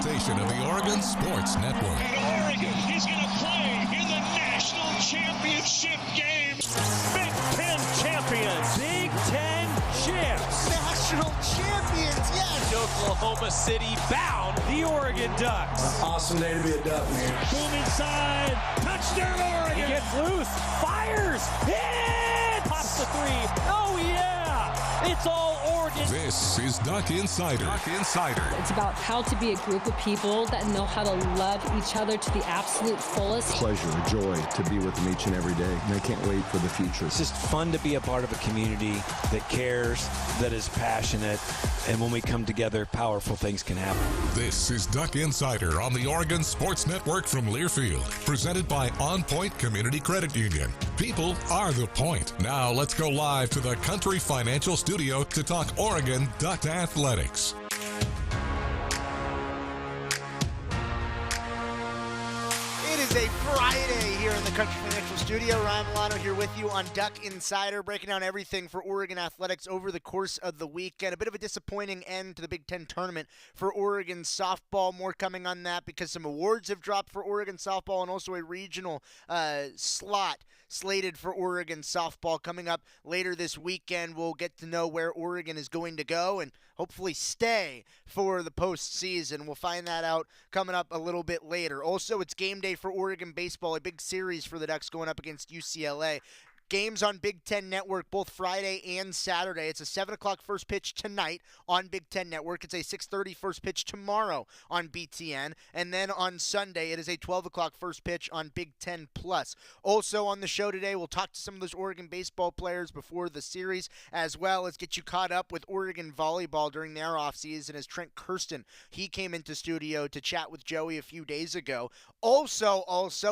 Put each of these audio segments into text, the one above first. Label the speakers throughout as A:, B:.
A: presentation of the Oregon Sports Network.
B: And Oregon is going to play in the national championship game. Big Ten champions. Big Ten champs.
C: National champions, yes.
B: Oklahoma City bound the Oregon Ducks.
D: Awesome day to be a Duck, man.
B: Boom inside. Touchdown Oregon. He gets loose. Fires. Hit. Pops the three. Oh, yeah. It's all Oregon.
A: This is Duck Insider. Duck Insider.
E: It's about how to be a group of people that know how to love each other to the absolute fullest.
F: Pleasure, joy to be with them each and every day. And I can't wait for the future.
G: It's just fun to be a part of a community that cares, that is passionate, and when we come together, powerful things can happen.
A: This is Duck Insider on the Oregon Sports Network from Learfield, presented by OnPoint Community Credit Union. People are the point. Now let's go live to the Country Financial Studio to talk Oregon Duck Athletics.
C: It is a Friday here in the Country Financial Studio. Ryan Milano here with you on Duck Insider, breaking down everything for Oregon athletics over the course of the weekend. A bit of a disappointing end to the Big Ten tournament for Oregon softball. More coming on that because some awards have dropped for Oregon softball and also a regional slot slated for Oregon softball coming up later this weekend. We'll get to know where Oregon is going to go and hopefully stay for the postseason. We'll find that out coming up a little bit later. Also, it's game day for Oregon baseball, a big series for the Ducks going up against UCLA. Games on Big Ten Network both Friday and Saturday. It's a 7 o'clock first pitch tonight on Big Ten Network. It's a 6:30 first pitch tomorrow on BTN. And then on Sunday, it is a 12 o'clock first pitch on Big Ten Plus. Also on the show today, we'll talk to some of those Oregon baseball players before the series, as well as get you caught up with Oregon volleyball during their offseason as Trent Kersten, he came into studio to chat with Joey a few days ago. Also,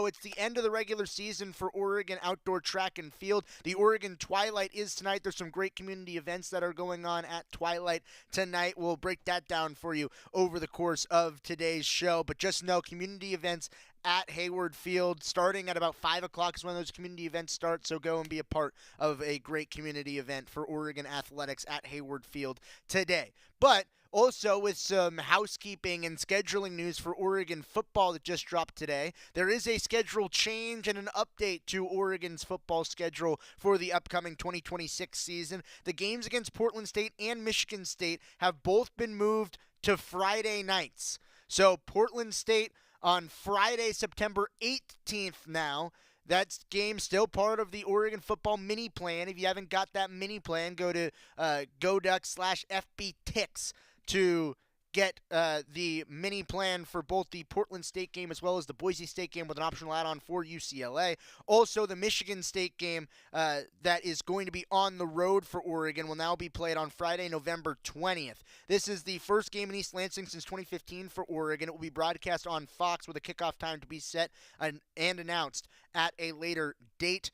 C: it's the end of the regular season for Oregon outdoor track and field. The Oregon Twilight is tonight. There's some great community events that are going on at Twilight tonight. We'll break that down for you over the course of today's show. But just know, community events at Hayward Field starting at about 5 o'clock is when those community events start. So go and be a part of a great community event for Oregon athletics at Hayward Field today. But also, with some housekeeping and scheduling news for Oregon football that just dropped today, there is a schedule change and an update to Oregon's football schedule for the upcoming 2026 season. The games against Portland State and Michigan State have both been moved to Friday nights. So Portland State on Friday, September 18th now. That game still part of the Oregon football mini plan. If you haven't got that mini plan, go to GoDucks/FBTix to get the mini plan for both the Portland State game as well as the Boise State game with an optional add-on for UCLA. Also, the Michigan State game that is going to be on the road for Oregon will now be played on Friday, November 20th. This is the first game in East Lansing since 2015 for Oregon. It will be broadcast on Fox with a kickoff time to be set and announced at a later date.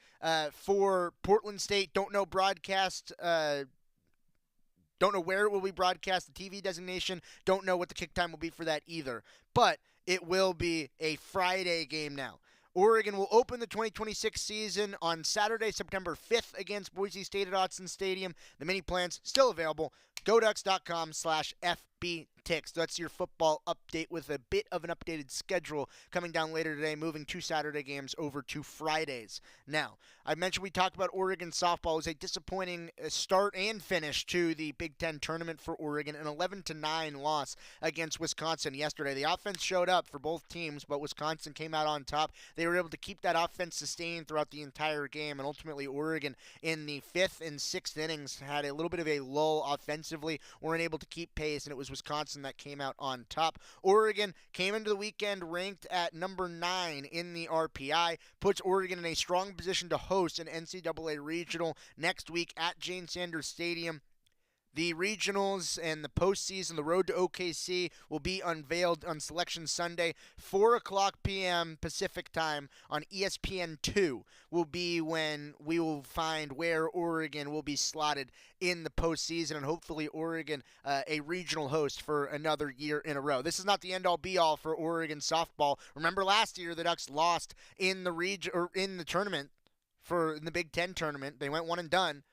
C: For Portland State, don't know where it will be broadcast, the TV designation. Don't know what the kick time will be for that either. But it will be a Friday game now. Oregon will open the 2026 season on Saturday, September 5th against Boise State at Autzen Stadium. The mini plans still available. GoDucks.com/FBTix. That's your football update with a bit of an updated schedule coming down later today, moving 2 Saturday games over to Fridays. Now, I mentioned we talked about Oregon softball. It was a disappointing start and finish to the Big Ten tournament for Oregon, an 11-9 loss against Wisconsin yesterday. The offense showed up for both teams, but Wisconsin came out on top. They were able to keep that offense sustained throughout the entire game, and ultimately Oregon in the 5th and 6th innings had a little bit of a lull offensively, weren't able to keep pace, and it was Wisconsin that came out on top. Oregon came into the weekend ranked at number 9 in the RPI, puts Oregon in a strong position to host an NCAA regional next week at Jane Sanders Stadium. The regionals and the postseason, the road to OKC, will be unveiled on Selection Sunday, 4 o'clock p.m. Pacific time on ESPN2 will be when we will find where Oregon will be slotted in the postseason, and hopefully Oregon a regional host for another year in a row. This is not the end-all be-all for Oregon softball. Remember last year the Ducks lost in the tournament in the Big Ten tournament. They went one and done.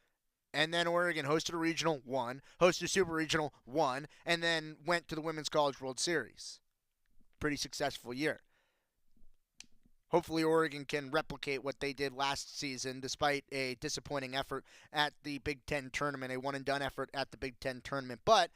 C: And then Oregon hosted a regional, won, hosted a super regional, won, and then went to the Women's College World Series. pretty successful year. Hopefully Oregon can replicate what they did last season despite a disappointing effort at the Big Ten tournament, a one-and-done effort at the Big Ten tournament. But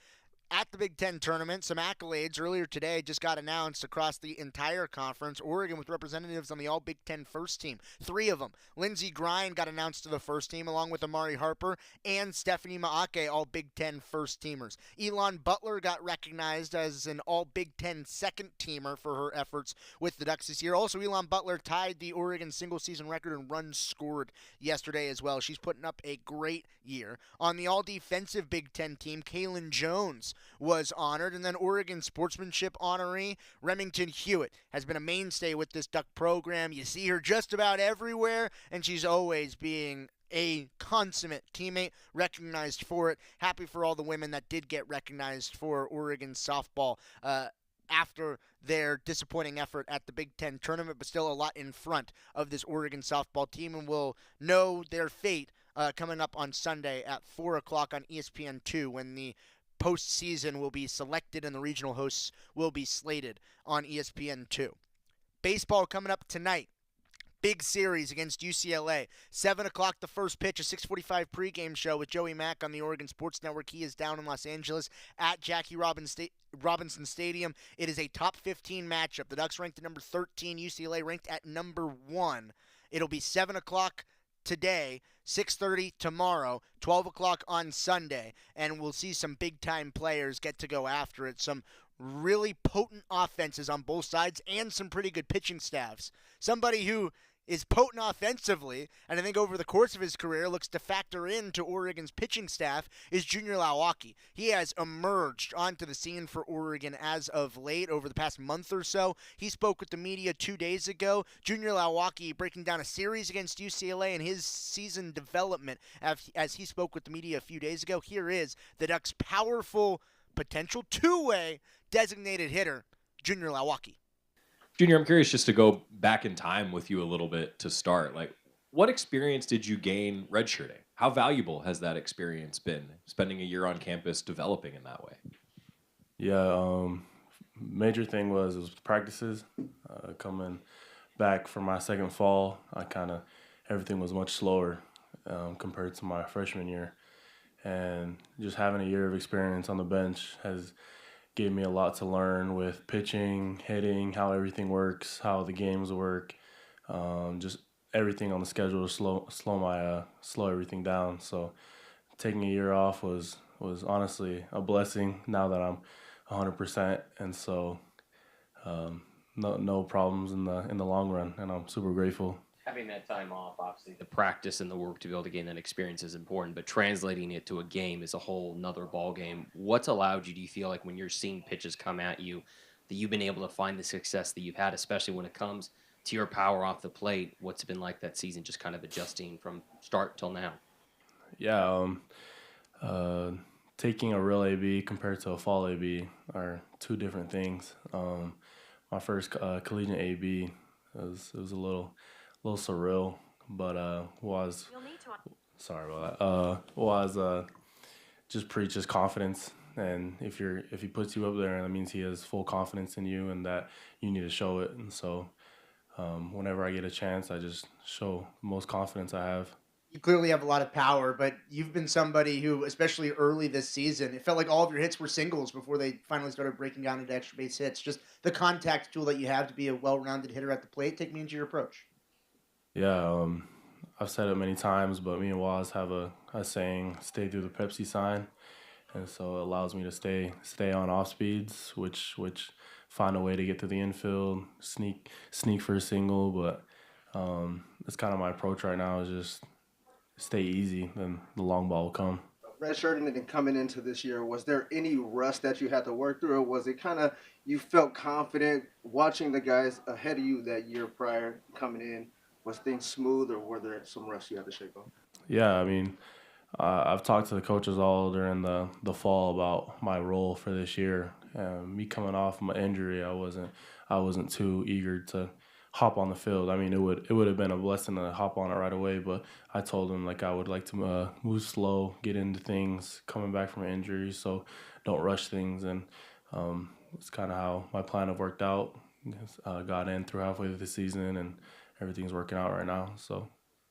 C: at the Big Ten tournament, some accolades earlier today just got announced across the entire conference. Oregon with representatives on the All-Big Ten first team. 3 of them. Lindsey Grine got announced to the first team along with Amari Harper and Stephanie Maake, all Big Ten first teamers. Elon Butler got recognized as an All-Big Ten second teamer for her efforts with the Ducks this year. Also, Elon Butler tied the Oregon single-season record in runs scored yesterday as well. She's putting up a great year. On the all-defensive Big Ten team, Kaylin Jones was honored, and then Oregon sportsmanship honoree Remington Hewitt has been a mainstay with this Duck program. You see her just about everywhere, and she's always being a consummate teammate, recognized for it. Happy for all the women that did get recognized for Oregon softball after their disappointing effort at the Big Ten tournament, but still a lot in front of this Oregon softball team, and we'll know their fate coming up on Sunday at 4 o'clock on ESPN2 when the postseason will be selected and the regional hosts will be slated on ESPN2. Baseball coming up tonight. Big series against UCLA. 7 o'clock the first pitch, a 6:45 pregame show with Joey Mack on the Oregon Sports Network. He is down in Los Angeles at Jackie Robinson Stadium. It is a top 15 matchup. The Ducks ranked at number 13, UCLA ranked at number 1. It'll be 7 o'clock today, 6:30 tomorrow, 12 o'clock on Sunday, and we'll see some big-time players get to go after it. Some really potent offenses on both sides and some pretty good pitching staffs. Somebody who is potent offensively, and I think over the course of his career looks to factor into Oregon's pitching staff, is Junior Lawaki. He has emerged onto the scene for Oregon as of late over the past month or so. He spoke with the media 2 days ago. Junior Lawaki breaking down a series against UCLA and his season development as he spoke with the media a few days ago. Here is the Ducks' powerful potential two-way designated hitter, Junior Lawaki.
H: Junior, I'm curious just to go back in time with you a little bit to start. Like, what experience did you gain redshirting? How valuable has that experience been, spending a year on campus developing in that way?
I: Yeah, major thing was practices. Coming back from my second fall, everything was much slower compared to my freshman year. And just having a year of experience on the bench has gave me a lot to learn with pitching, hitting, how everything works, how the games work, just everything on the schedule to slow everything down. So taking a year off was honestly a blessing now that I'm 100%, and so no problems in the long run, and I'm super grateful.
J: Having that time off, obviously, the practice and the work to be able to gain that experience is important, but translating it to a game is a whole nother ball game. What's allowed you, do you feel like, when you're seeing pitches come at you, that you've been able to find the success that you've had, especially when it comes to your power off the plate? What's it been like that season, just kind of adjusting from start till now?
I: Yeah, taking a real AB compared to a fall AB are two different things. My first collegiate AB was a little surreal, but was just preaches confidence, and if he puts you up there, that means he has full confidence in you, and that you need to show it. And so, whenever I get a chance, I just show the most confidence I have.
C: You clearly have a lot of power, but you've been somebody who, especially early this season, it felt like all of your hits were singles before they finally started breaking down into extra base hits. Just the contact tool that you have to be a well-rounded hitter at the plate. Take me into your approach.
I: Yeah, I've said it many times, but me and Waz have a saying, stay through the Pepsi sign. And so it allows me to stay on off speeds, which find a way to get to the infield, sneak for a single. But it's kind of my approach right now, is just stay easy, then the long ball will come.
K: Redshirting and coming into this year, was there any rust that you had to work through, or was it kind of you felt confident watching the guys ahead of you that year prior coming in? Was things smooth, or were there some rust you had to shake off?
I: Yeah, I mean, I've talked to the coaches all during the fall about my role for this year. Me coming off my injury, I wasn't too eager to hop on the field. I mean, it would have been a blessing to hop on it right away, but I told them I would like to move slow, get into things coming back from an injury, so don't rush things. And it's kind of how my plan have worked out. got in through halfway through the season, and everything's working out right now. So,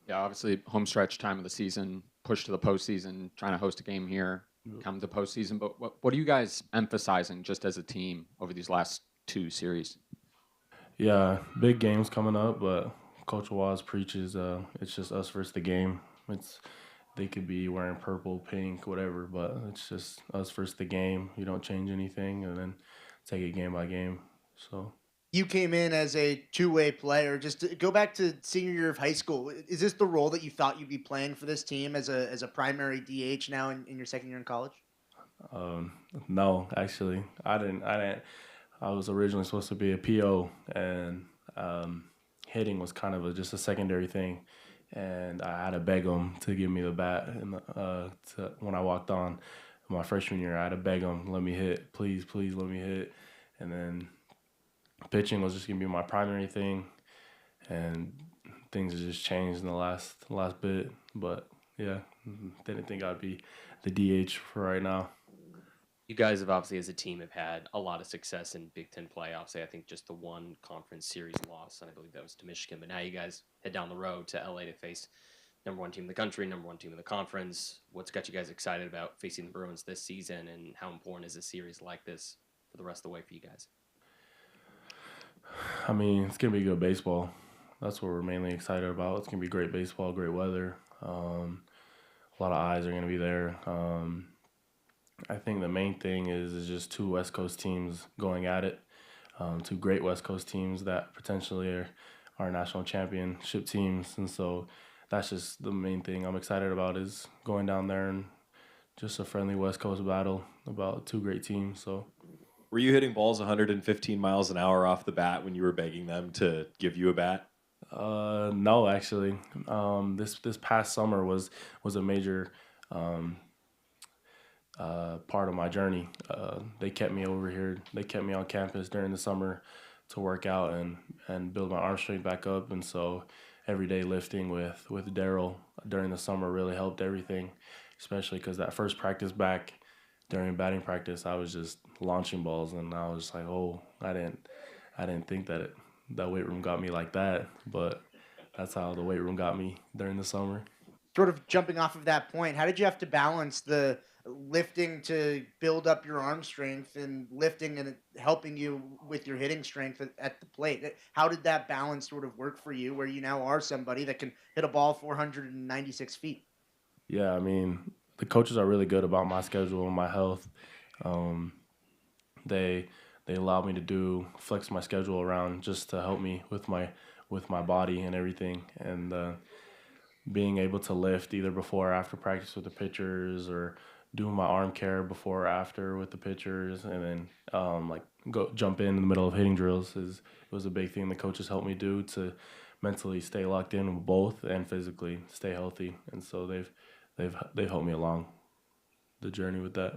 L: yeah, obviously home stretch time of the season, push to the postseason, trying to host a game here, come to postseason. But what are you guys emphasizing just as a team over these last 2 series?
I: Yeah, big games coming up, but Coach Waz preaches it's just us versus the game. They could be wearing purple, pink, whatever, but it's just us versus the game. You don't change anything, and then take it game by game. So
C: you came in as a two-way player. Just to go back to senior year of high school, is this the role that you thought you'd be playing for this team as a primary DH now in your second year in college?
I: No, actually, I didn't. I was originally supposed to be a PO, and hitting was kind of just a secondary thing. And I had to beg him to give me the bat. And when I walked on my freshman year, I had to beg him, let me hit, please, please let me hit. And then pitching was just gonna be my primary thing, and things have just changed in the last bit. But yeah, didn't think I'd be the DH for right now.
J: You guys have obviously, as a team, have had a lot of success in Big Ten playoffs. I think just the one conference series loss, and I believe that was to Michigan. But now you guys head down the road to LA to face number 1 team in the country, number 1 team in the conference. What's got you guys excited about facing the Bruins this season, and how important is a series like this for the rest of the way for you guys?
I: I mean, it's going to be good baseball. That's what we're mainly excited about. It's going to be great baseball, great weather. A lot of eyes are going to be there. I think the main thing is just 2 West Coast teams going at it. 2 great West Coast teams that potentially are our national championship teams. And so that's just the main thing I'm excited about, is going down there and just a friendly West Coast battle about 2 great teams. So,
H: were you hitting balls 115 miles an hour off the bat when you were begging them to give you a bat?
I: No, actually. This past summer was a major part of my journey. They kept me over here. They kept me on campus during the summer to work out and build my arm strength back up. And so everyday lifting with Daryl during the summer really helped everything, especially because that first practice back during batting practice, I was just launching balls, and I was like, oh, I didn't think that weight room got me like that, but that's how the weight room got me during the summer.
C: Sort of jumping off of that point, how did you have to balance the lifting to build up your arm strength and lifting and helping you with your hitting strength at the plate? How did that balance sort of work for you, where you now are somebody that can hit a ball 496 feet?
I: Yeah, I mean, the coaches are really good about my schedule and my health. They allow me to flex my schedule around just to help me with my body and everything, and being able to lift either before or after practice with the pitchers, or doing my arm care before or after with the pitchers, and then go jump in the middle of hitting drills was a big thing the coaches helped me do to mentally stay locked in with both and physically stay healthy. And so they've helped me along the journey with that.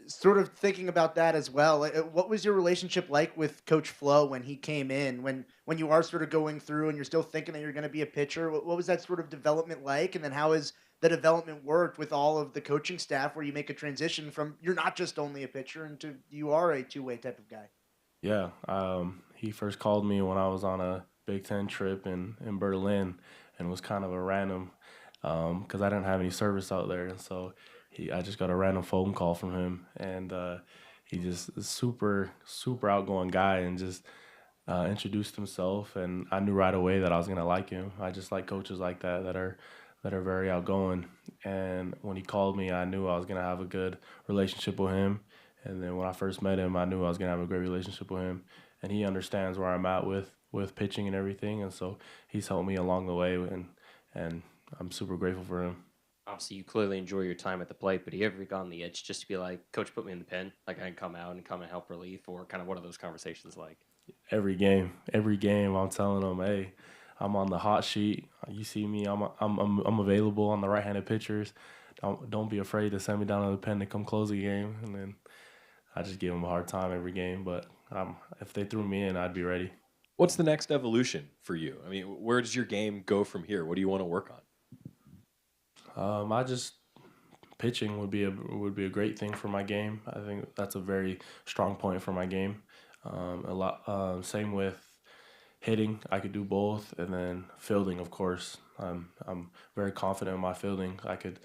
C: Sort of thinking about that as well, what was your relationship like with Coach Flo when he came in, when you are sort of going through and you're still thinking that you're going to be a pitcher? What was that sort of development like? And then how has the development worked with all of the coaching staff, where you make a transition from you're not just only a pitcher into you are a two-way type of guy?
I: Yeah, he first called me when I was on a Big Ten trip in Berlin, and it was kind of a random because I didn't have any service out there, and so I just got a random phone call from him, and he just a super outgoing guy, and just introduced himself, and I knew right away that I was gonna like him. I just like coaches like that are very outgoing, and when he called me, I knew I was gonna have a good relationship with him. And then when I first met him, I knew I was gonna have a great relationship with him, and he understands where I'm at with pitching and everything, and so he's helped me along the way, and I'm super grateful for him.
J: Obviously, you clearly enjoy your time at the plate, but do you ever get on the edge just to be like, Coach, put me in the pen, like I can come out and come and help relief, or kind of what are those conversations like?
I: Every game, I'm telling them, hey, I'm on the hot sheet. You see me, I'm available on the right-handed pitchers. Don't be afraid to send me down to the pen to come close the game. And then I just give them a hard time every game, but if they threw me in, I'd be ready.
H: What's the next evolution for you? I mean, where does your game go from here? What do you want to work on?
I: Pitching would be a great thing for my game. I think that's a very strong point for my game. Same with hitting, I could do both, and then fielding, of course. I'm very confident in my fielding. I could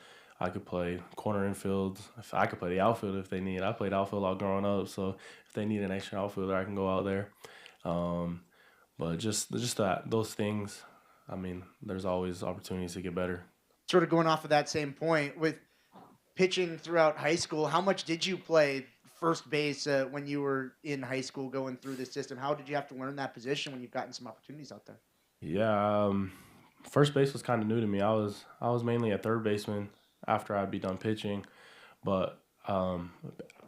I: play corner infield. I could play the outfield if they need. I played outfield all growing up, so if they need an extra outfielder, I can go out there. But just those things. I mean, there's always opportunities to get better.
C: Sort of going off of that same point with pitching throughout high school, how much did you play first base when you were in high school going through this system? How did you have to learn that position when you've gotten some opportunities out there?
I: Yeah, first base was kind of new to me. I was mainly a third baseman after I'd be done pitching, but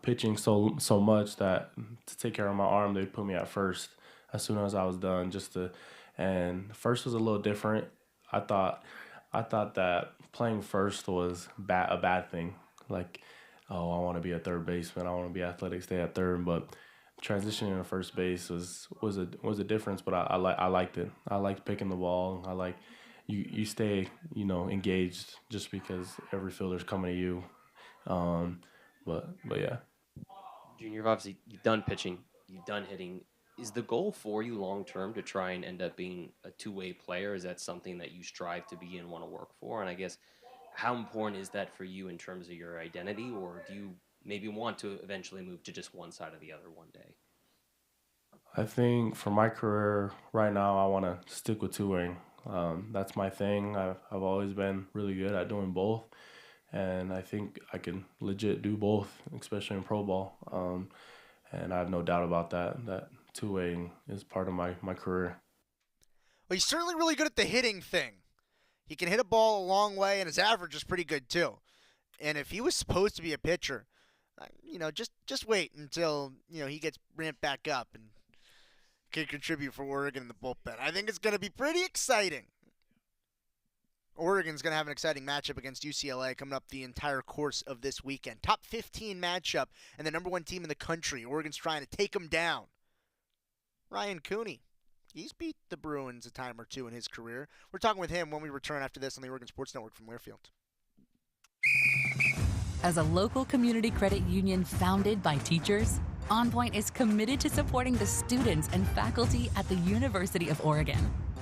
I: pitching so much that to take care of my arm, they put me at first as soon as I was done. And first was a little different. I thought that playing first was a bad thing. Like, oh, I want to be a third baseman. I want to be athletic, stay at third. But transitioning to first base was a difference. But I liked it. I liked picking the ball. I like you stay engaged just because every fielder's coming to you. But yeah.
J: Junior, obviously you've done pitching, you've done hitting. Is the goal for you long term to try and end up being a two-way player? Is that something that you strive to be and want to work for? And I guess how important is that for you in terms of your identity, or do you maybe want to eventually move to just one side or the other one day?
I: I think for my career right now, I want to stick with two-way. That's my thing. I've always been really good at doing both, and I think I can legit do both, especially in pro ball. And I have no doubt about that two-way is part of my career.
C: Well, he's certainly really good at the hitting thing. He can hit a ball a long way, and his average is pretty good too. And if he was supposed to be a pitcher, just wait until he gets ramped back up and can contribute for Oregon in the bullpen. I think it's going to be pretty exciting. Oregon's going to have an exciting matchup against UCLA coming up the entire course of this weekend. Top 15 matchup and the number one team in the country. Oregon's trying to take them down. Ryan Cooney, he's beat the Bruins a time or two in his career. We're talking with him when we return after this on the Oregon Sports Network from Learfield.
M: As a local community credit union founded by teachers, OnPoint is committed to supporting the students and faculty at the University of Oregon.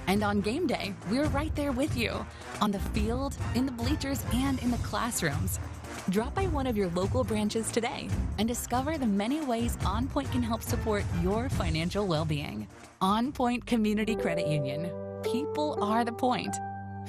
M: And on game day, we're right there with you, on the field, in the bleachers, and in the classrooms. Drop by one of your local branches today and discover the many ways OnPoint can help support your financial well-being. OnPoint Community Credit Union. People are the point.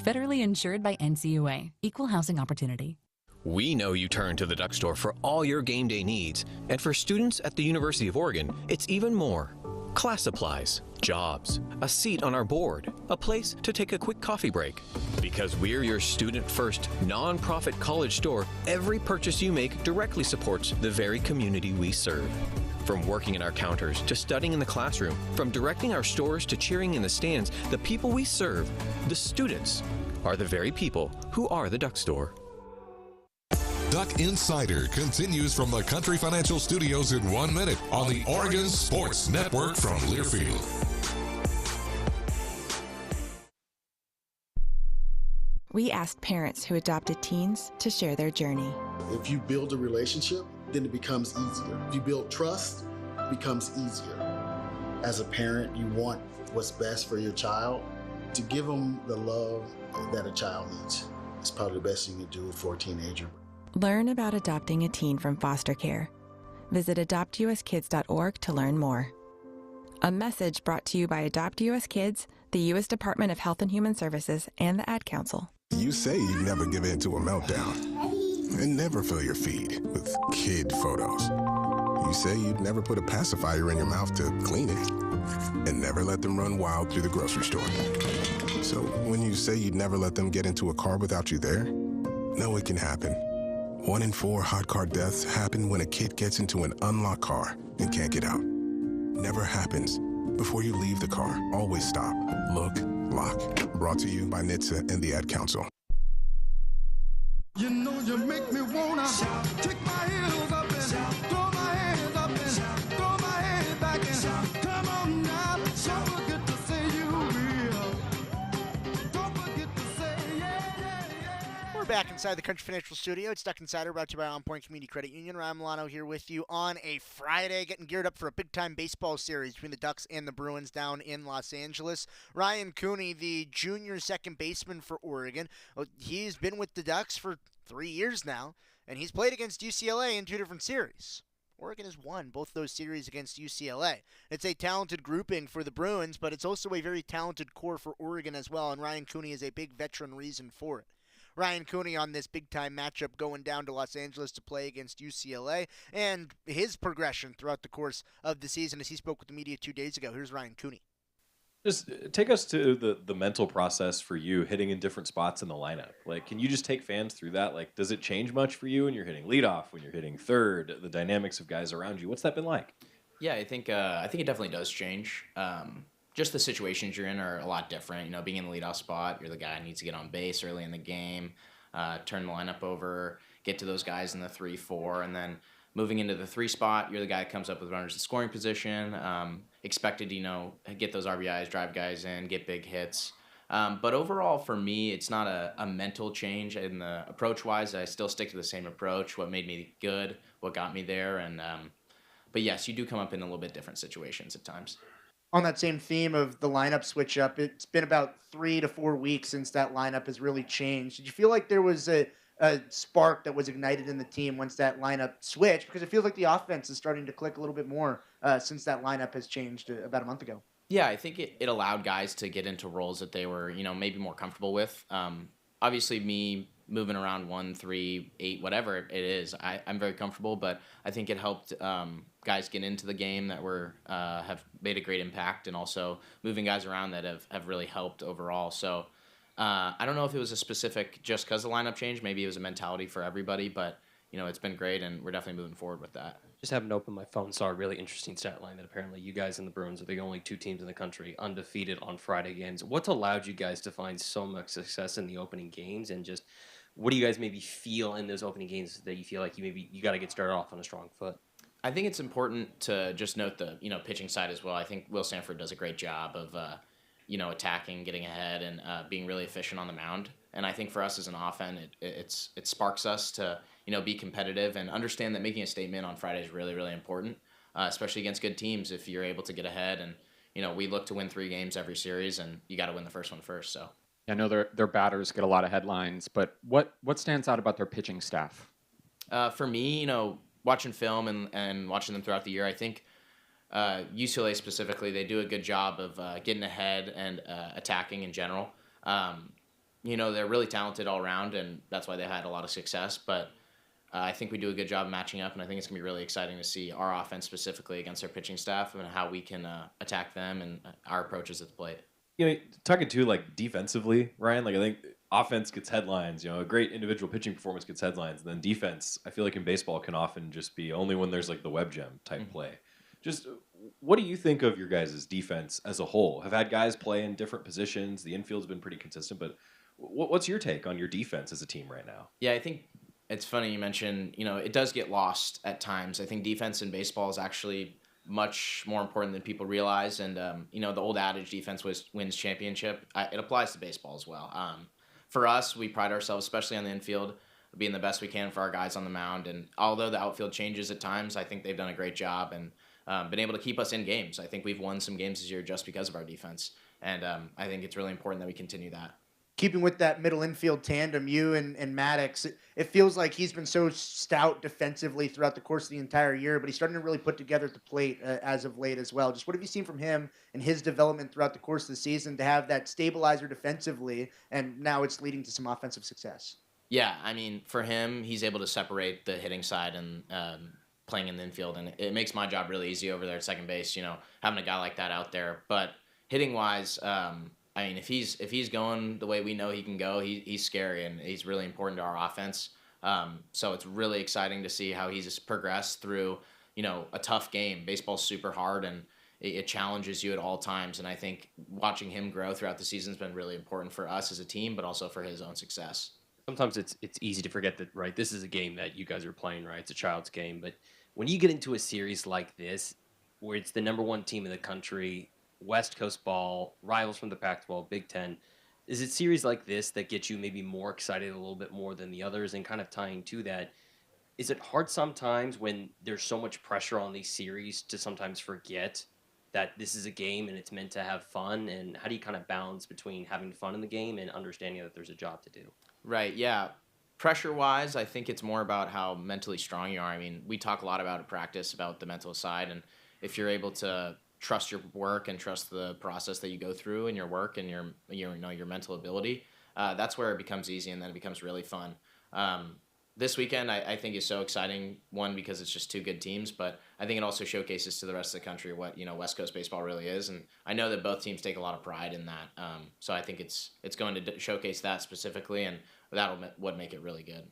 M: Federally insured by NCUA. Equal housing opportunity.
N: We know you turn to the Duck Store for all your game day needs. And for students at the University of Oregon, it's even more. Class supplies, jobs, a seat on our board, a place to take a quick coffee break. Because we're your student-first, non-profit college store, every purchase you make directly supports the very community we serve. From working in our counters to studying in the classroom, from directing our stores to cheering in the stands, the people we serve, the students, are the very people who are the Duck Store.
A: Duck Insider continues from the Country Financial Studios in 1 minute on the Oregon Sports Network from Learfield.
O: We asked parents who adopted teens to share their journey.
P: If you build a relationship, then it becomes easier. If you build trust, it becomes easier. As a parent, you want what's best for your child. To give them the love that a child needs is probably the best thing you can do for a teenager.
O: Learn about adopting a teen from foster care. Visit adoptuskids.org to learn more. A message brought to you by Adopt US Kids, the U.S. Department of Health and Human Services, and the Ad Council.
Q: You say you'd never give in to a meltdown and never fill your feed with kid photos. You say you'd never put a pacifier in your mouth to clean it and never let them run wild through the grocery store. So when you say you'd never let them get into a car without you there, no, it can happen. 1 in 4 hot car deaths happen when a kid gets into an unlocked car and can't get out. Never happens. Before you leave the car, always stop, look, lock. Brought to you by NHTSA and the Ad Council.
R: You know you make me wanna kick my heels up and throw my hands up and throw my head back and come on now. Don't forget to say you will. Don't forget to say yeah.
C: We're back inside the Country Financial Studio. It's Duck Insider, brought to you by OnPoint Community Credit Union. Ryan Milano here with you on a Friday, getting geared up for a big-time baseball series between the Ducks and the Bruins down in Los Angeles. Ryan Cooney, the junior second baseman for Oregon, he's been with the Ducks for 3 years now, and he's played against UCLA in 2 different series. Oregon has won both those series against UCLA. It's a talented grouping for the Bruins, but it's also a very talented core for Oregon as well, and Ryan Cooney is a big veteran reason for it. Ryan Cooney on this big-time matchup going down to Los Angeles to play against UCLA, and his progression throughout the course of the season as he spoke with the media 2 days ago. Here's Ryan Cooney.
H: Just take us to the mental process for you hitting in different spots in the lineup. Like, can you just take fans through that? Like, does it change much for you when you're hitting leadoff, when you're hitting third, the dynamics of guys around you? What's that been like?
S: Yeah, I think it definitely does change. Just the situations you're in are a lot different. You know, being in the leadoff spot, you're the guy who needs to get on base early in the game, turn the lineup over, get to those guys in the 3-4, and then moving into the 3 spot, you're the guy that comes up with runners in scoring position, expected to, get those RBIs, drive guys in, get big hits. But overall, for me, it's not a mental change in the approach-wise. I still stick to the same approach, what made me good, what got me there. But yes, you do come up in a little bit different situations at times.
C: On that same theme of the lineup switch up, it's been about 3 to 4 weeks since that lineup has really changed. Did you feel like there was a spark that was ignited in the team once that lineup switched? Because it feels like the offense is starting to click a little bit more since that lineup has changed about a month ago.
S: Yeah, I think it allowed guys to get into roles that they were, maybe more comfortable with. Obviously, me moving around 1, 3, 8, whatever it is, I'm very comfortable, but I think it helped guys get into the game that have made a great impact, and also moving guys around that have really helped overall. So I don't know if it was a specific just because the lineup changed. Maybe it was a mentality for everybody, but it's been great, and we're definitely moving forward with that.
J: Just happened to open my phone, saw a really interesting stat line that apparently you guys and the Bruins are the only 2 teams in the country undefeated on Friday games. What's allowed you guys to find so much success in the opening games, and just what do you guys maybe feel in those opening games that you feel like you got to get started off on a strong foot?
S: I think it's important to just note the pitching side as well. I think Will Sanford does a great job of attacking, getting ahead, and being really efficient on the mound. And I think for us as an offense, it sparks us to be competitive and understand that making a statement on Friday is really, really important, especially against good teams. If you're able to get ahead, and we look to win 3 games every series, and you got to win the first one first. So
L: I know their batters get a lot of headlines, but what stands out about their pitching staff?
S: For me, watching film and watching them throughout the year, I think UCLA specifically, they do a good job of getting ahead and attacking in general. They're really talented all around, and that's why they had a lot of success. But I think we do a good job matching up, and I think it's going to be really exciting to see our offense specifically against our pitching staff and how we can attack them and our approaches at the plate.
H: Talking to like defensively, Ryan, like I think offense gets headlines, a great individual pitching performance gets headlines, and then defense, I feel like in baseball can often just be only when there's like the web gem type play. Just what do you think of your guys' defense as a whole? Have had guys play in different positions. The infield's been pretty consistent, but what's your take on your defense as a team right now?
S: Yeah, I think it's funny you mentioned, it does get lost at times. I think defense in baseball is actually much more important than people realize. And, the old adage, defense wins championship, it applies to baseball as well. For us, we pride ourselves, especially on the infield, being the best we can for our guys on the mound. And although the outfield changes at times, I think they've done a great job and been able to keep us in games. I think we've won some games this year just because of our defense. And I think it's really important that we continue that.
C: Keeping with that middle infield tandem, you and Maddox, it feels like he's been so stout defensively throughout the course of the entire year, but he's starting to really put together at the plate as of late as well. Just what have you seen from him and his development throughout the course of the season to have that stabilizer defensively, and now it's leading to some offensive success?
S: Yeah, I mean, for him, he's able to separate the hitting side and playing in the infield, and it makes my job really easy over there at second base, having a guy like that out there. But hitting-wise, I mean, if he's going the way we know he can go, he's scary, and he's really important to our offense. So it's really exciting to see how he's progressed through, a tough game. Baseball's super hard, and it challenges you at all times. And I think watching him grow throughout the season has been really important for us as a team, but also for his own success.
J: Sometimes it's easy to forget that, right, this is a game that you guys are playing, right? It's a child's game. But when you get into a series like this, where it's the number 1 team in the country, West Coast ball, rivals from the Pac-12, Big Ten, Is it series like this that get you maybe more excited a little bit more than the others? And kind of tying to that, is it hard sometimes when there's so much pressure on these series to sometimes forget that this is a game and it's meant to have fun? And how do you kind of balance between having fun in the game and understanding that there's a job to do?
S: Right, yeah. Pressure-wise, I think it's more about how mentally strong you are. I mean, we talk a lot about at practice, about the mental side, and if you're able to trust your work and trust the process that you go through in your work and your mental ability, that's where it becomes easy, and then it becomes really fun. This weekend, I think is so exciting. One, because it's just two good teams, but I think it also showcases to the rest of the country what West Coast baseball really is, and I know that both teams take a lot of pride in that. So I think it's going to showcase that specifically, and that'll what make it really good.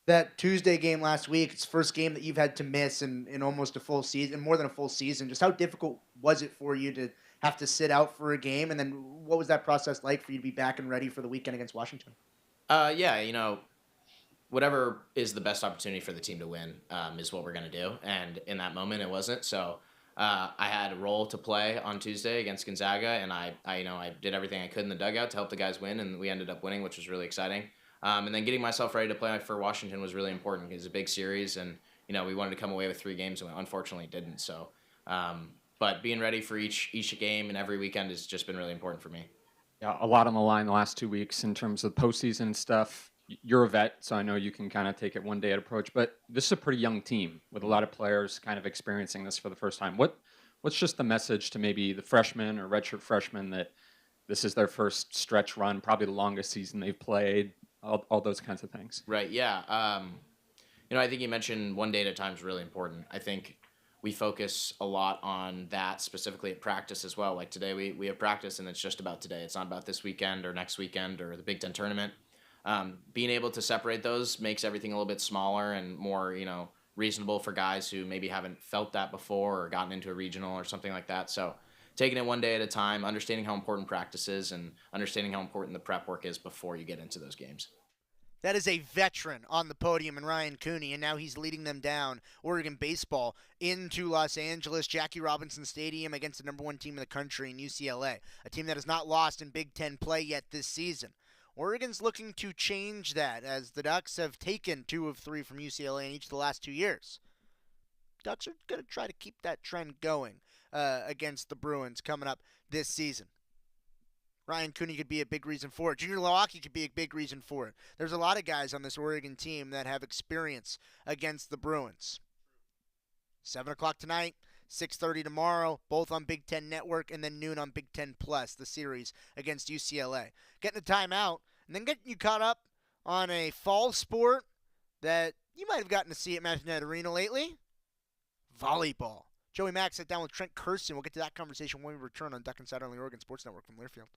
C: That Tuesday game last week, it's the first game that you've had to miss in almost a full season, more than a full season. Just how difficult was it for you to have to sit out for a game, and then what was that process like for you to be back and ready for the weekend against Washington?
S: Yeah, whatever is the best opportunity for the team to win is what we're going to do. And in that moment, it wasn't. So I had a role to play on Tuesday against Gonzaga, and I did everything I could in the dugout to help the guys win, and we ended up winning, which was really exciting. And then getting myself ready to play for Washington was really important. It was a big series, and we wanted to come away with 3 games, and we unfortunately didn't. So, but being ready for each game and every weekend has just been really important for me.
L: Yeah, a lot on the line the last 2 weeks in terms of postseason stuff. You're a vet, so I know you can kind of take it one day at approach, but this is a pretty young team with a lot of players kind of experiencing this for the first time. What's just the message to maybe the freshmen or redshirt freshmen that this is their first stretch run, probably the longest season they've played, all those kinds of things?
S: Right, yeah. I think you mentioned one day at a time is really important. I think we focus a lot on that specifically at practice as well. Like today we have practice, and it's just about today. It's not about this weekend or next weekend or the Big Ten tournament. Being able to separate those makes everything a little bit smaller and more, reasonable for guys who maybe haven't felt that before or gotten into a regional or something like that. So taking it one day at a time, understanding how important practice is, and understanding how important the prep work is before you get into those games.
C: That is a veteran on the podium in Ryan Cooney, and now he's leading them down, Oregon baseball, into Los Angeles, Jackie Robinson Stadium, against the number 1 team in the country in UCLA, a team that has not lost in Big Ten play yet this season. Oregon's looking to change that, as the Ducks have taken 2 of 3 from UCLA in each of the last 2 years. Ducks are going to try to keep that trend going against the Bruins coming up this season. Ryan Cooney could be a big reason for it. Junior Lawaki could be a big reason for it. There's a lot of guys on this Oregon team that have experience against the Bruins. 7 o'clock tonight, 6:30 tomorrow, both on Big Ten Network, and then noon on Big Ten Plus, the series against UCLA. Getting a timeout, and then getting you caught up on a fall sport that you might have gotten to see at Matthew Arena lately, volleyball. Joey Mack sat down with Trent Kersten. We'll get to that conversation when we return on Duck Insider on the Oregon Sports Network from Learfield.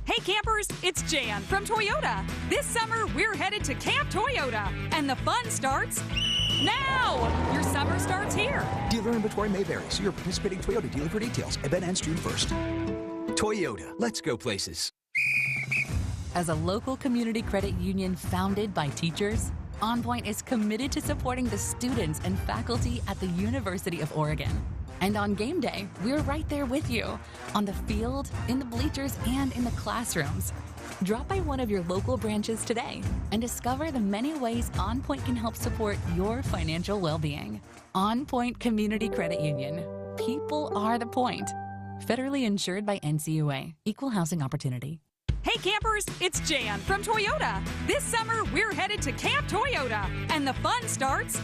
T: Hey campers, it's Jan from Toyota. This summer, we're headed to Camp Toyota, and the fun starts now. Your summer starts here.
U: Dealer inventory may vary. See your participating Toyota dealer for details. Event ends June 1st. Toyota, let's go places.
M: As a local community credit union founded by teachers, OnPoint is committed to supporting the students and faculty at the University of Oregon. And on game day, we're right there with you, on the field, in the bleachers, and in the classrooms. Drop by one of your local branches today and discover the many ways OnPoint can help support your financial well-being. OnPoint Community Credit Union. People are the point. Federally insured by NCUA. Equal housing opportunity.
T: Hey campers, it's Jan from Toyota. This summer, we're headed to Camp Toyota, and the fun starts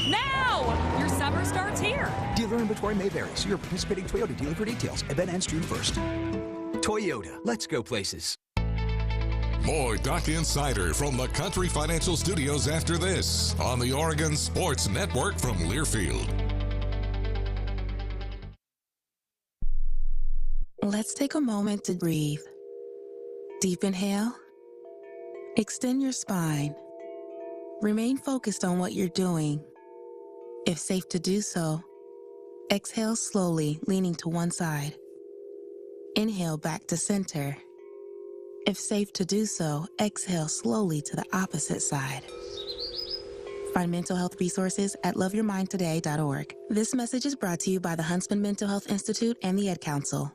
T: now. Your summer starts here.
U: Dealer inventory may vary. See your participating Toyota dealer for details. Event ends June 1st. Toyota, let's go places.
A: More Duck Insider from the Country Financial Studios after this on the Oregon Sports Network from Learfield.
V: Let's take a moment to breathe. Deep inhale. Extend your spine. Remain focused on what you're doing. If safe to do so, exhale slowly, leaning to one side. Inhale back to center. If safe to do so, exhale slowly to the opposite side. Find mental health resources at loveyourmindtoday.org. This message is brought to you by the Huntsman Mental Health Institute and the Ad Council.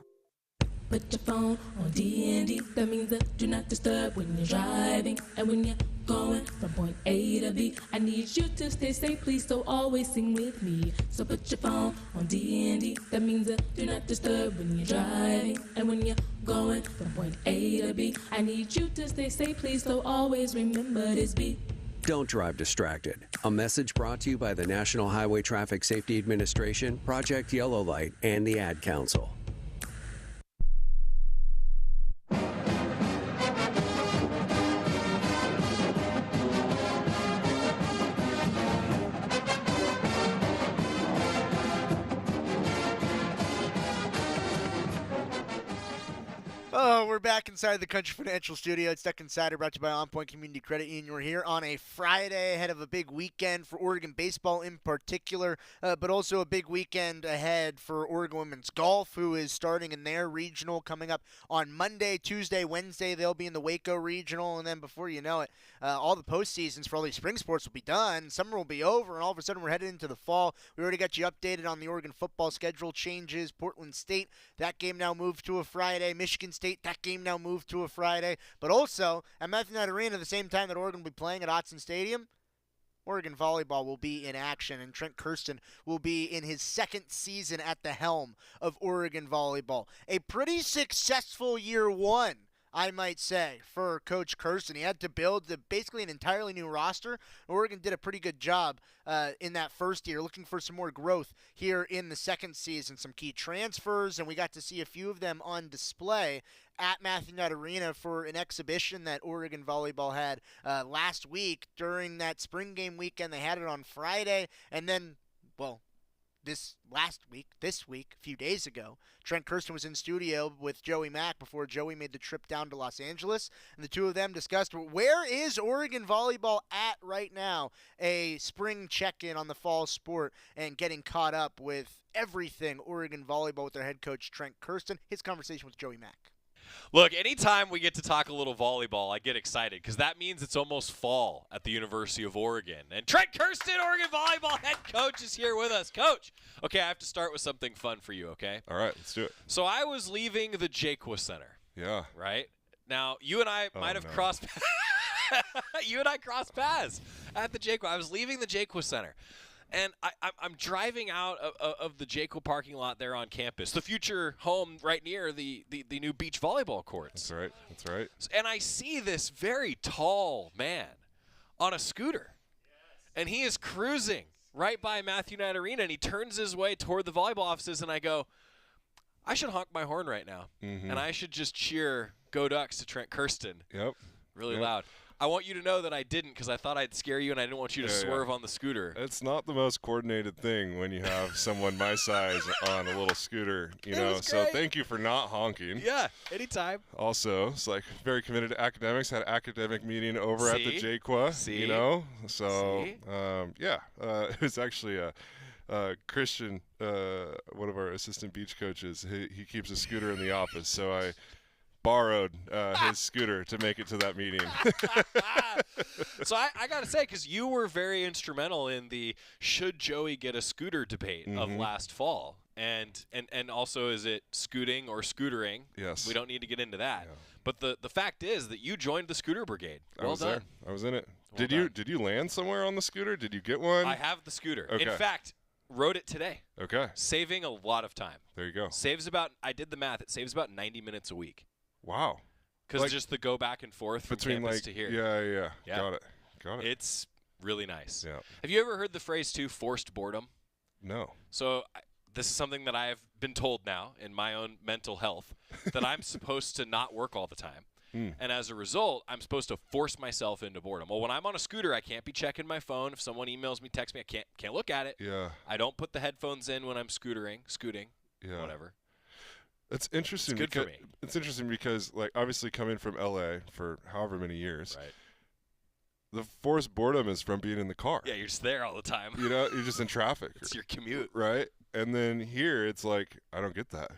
B: put your phone on D&D. That means that do not disturb when you're driving. And when you're going from point A to B, I need you to stay safe, please, so always sing with me. So put your phone on D&D. That means that do not disturb when you're driving. And when you're going from point A to B, I need you to stay safe, please, so always remember this beat.
D: Don't drive distracted. A message brought to you by the National Highway Traffic Safety Administration, Project Yellow Light, and the Ad Council.
C: Oh, we're back inside the Country Financial Studio. It's Duck Insider, brought to you by OnPoint Community Credit Union. We're here on a Friday ahead of a big weekend for Oregon baseball in particular, but also a big weekend ahead for Oregon women's golf, who is starting in their regional coming up on Monday, Tuesday, Wednesday. They'll be in the Waco regional, and then before you know it, all the postseasons for all these spring sports will be done. Summer will be over, and all of a sudden we're headed into the fall. We already got you updated on the Oregon football schedule changes. Portland State, that game now moved to a Friday. Michigan State, that game now moved to a Friday. But also, at Matthew Knight Arena, the same time that Oregon will be playing at Autzen Stadium, Oregon Volleyball will be in action, and Trent Kersten will be in his second season at the helm of Oregon Volleyball. A pretty successful year one, I might say, for Coach Kersten. He had to build basically an entirely new roster. Oregon did a pretty good job in that first year, looking for some more growth here in the second season. Some key transfers, and we got to see a few of them on display at Matthew Knight Arena for an exhibition that Oregon Volleyball had last week during that spring game weekend. They had it on Friday, and then, well, this week, a few days ago, Trent Kersten was in studio with Joey Mack before Joey made the trip down to Los Angeles, and the two of them discussed where is Oregon Volleyball at right now, a spring check-in on the fall sport and getting caught up with everything Oregon Volleyball with their head coach Trent Kersten. His conversation with Joey Mack.
W: Look, anytime we get to talk a little volleyball, I get excited because that means it's almost fall at the University of Oregon. And Trent Kersten, Oregon Volleyball head coach, is here with us. Coach, okay, I have to start with something fun for you, okay?
X: All right, let's do it.
W: So I was leaving the Jaqua Center.
X: Yeah.
W: Right? Now, you and I might have crossed you and I crossed paths at the Jaqua. I was leaving the Jaqua Center. And I'm driving out of the Jaqua parking lot there on campus, the future home right near the new beach volleyball courts.
X: That's right. That's right.
W: And I see this very tall man on a scooter. Yes. And he is cruising right by Matthew Knight Arena, and he turns his way toward the volleyball offices, and I go, I should honk my horn right now, and I should just cheer Go Ducks to Trent Kersten.
X: Yep.
W: Really loud. I want you to know that I didn't because I thought I'd scare you and I didn't want you to swerve on the scooter.
X: It's not the most coordinated thing when you have someone my size on a little scooter, you know. So thank you for not honking.
W: Yeah, anytime.
X: Also, it's like very committed to academics. Had an academic meeting over at the Jaqua, you know. So it was actually Christian, one of our assistant beach coaches. He keeps a scooter in the office, so I borrowed his scooter to make it to that meeting.
W: So I got to say, because you were very instrumental in the should Joey get a scooter debate of last fall. And also, is it scooting or scootering?
X: Yes.
W: We don't need to get into that. Yeah. But the fact is that you joined the scooter brigade. Well done.
X: I was in it.
W: Well
X: Did you land somewhere on the scooter? Did you get one?
W: I have the scooter.
X: Okay.
W: In fact, rode it today.
X: Okay.
W: Saving a lot of time.
X: There you go.
W: I did the math. It saves about 90 minutes a week.
X: Wow.
W: Because just the go back and forth from campus to here.
X: Yeah. Got it.
W: It's really nice.
X: Yeah.
W: Have you ever heard the phrase, too, forced boredom?
X: No.
W: So this is something that I've been told now in my own mental health, that I'm supposed to not work all the time. And as a result, I'm supposed to force myself into boredom. Well, when I'm on a scooter, I can't be checking my phone. If someone emails me, texts me, I can't look at it.
X: Yeah.
W: I don't put the headphones in when I'm scooting, whatever.
X: It's interesting.
W: It's good for me.
X: It's interesting because, like, obviously coming from LA for however many years,
W: right?
X: The forced boredom is from being in the car.
W: Yeah, you're just there all the time.
X: You know, you're just in traffic.
W: It's your commute,
X: right? And then here, it's like I don't get that.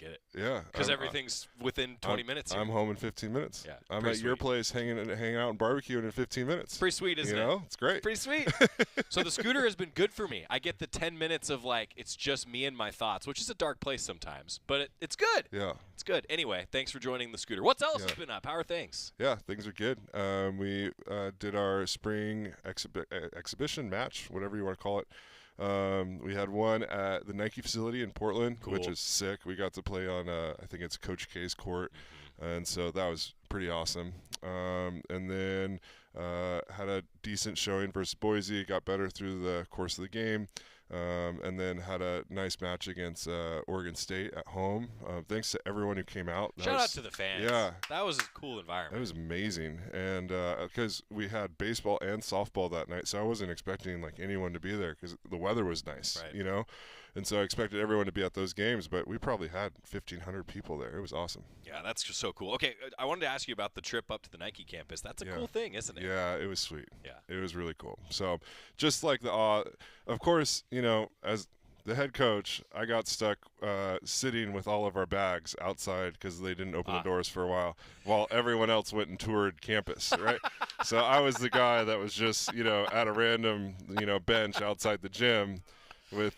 W: get it.
X: Yeah.
W: Because everything's within 20 minutes.
X: I'm home in 15 minutes.
W: Yeah.
X: I'm at your place hanging out and barbecuing in 15 minutes.
W: Pretty sweet, isn't it?
X: You know, it's great.
W: Pretty sweet. So the scooter has been good for me. I get the 10 minutes of it's just me and my thoughts, which is a dark place sometimes, but it's good.
X: Yeah.
W: It's good. Anyway, thanks for joining the scooter. What else has been up? How are things?
X: Yeah, things are good. We did our spring exhibition match, whatever you want to call it. We had one at the Nike facility in Portland, which is sick. We got to play on, I think it's Coach K's court, and so that was pretty awesome. And then had a decent showing versus Boise, got better through the course of the game, and then had a nice match against Oregon State at home. Thanks to everyone who came out.
W: Shout out to the fans.
X: Yeah.
W: That was a cool environment.
X: It was amazing. And because we had baseball and softball that night, so I wasn't expecting anyone to be there because the weather was nice, you know? And so I expected everyone to be at those games, but we probably had 1,500 people there. It was awesome.
W: Yeah, that's just so cool. Okay, I wanted to ask you about the trip up to the Nike campus. That's a cool thing, isn't it?
X: Yeah, it was sweet.
W: Yeah.
X: It was really cool. So just like of course, as the head coach, I got stuck sitting with all of our bags outside because they didn't open the doors for a while everyone else went and toured campus, right? So I was the guy that was just, at a random, bench outside the gym with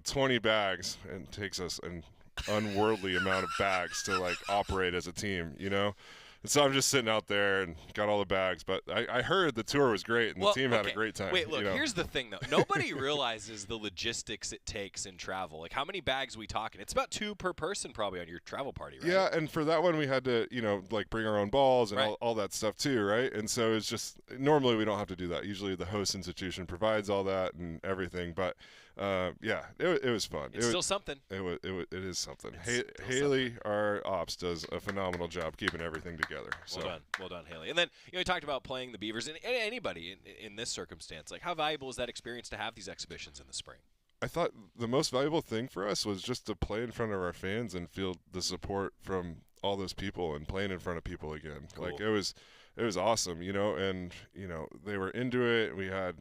X: 20 bags, and takes us an unworldly amount of bags to operate as a team, And so I'm just sitting out there and got all the bags, but I heard the tour was great and the team had a great time.
W: Wait, look, here's the thing though. Nobody realizes the logistics it takes in travel. How many bags are we talking? It's about 2 per person probably on your travel party, right?
X: Yeah, and for that one we had to, bring our own balls and all that stuff too, right? And so it's just, normally we don't have to do that. Usually the host institution provides all that and everything, but yeah, it was fun.
W: It's still something.
X: It is something. Haley, our ops, does a phenomenal job keeping everything together.
W: Well done, Haley. And then you talked about playing the Beavers, and anybody in this circumstance. How valuable is that experience to have these exhibitions in the spring?
X: I thought the most valuable thing for us was just to play in front of our fans and feel the support from all those people and playing in front of people again.
W: Cool.
X: It was awesome, and they were into it. We had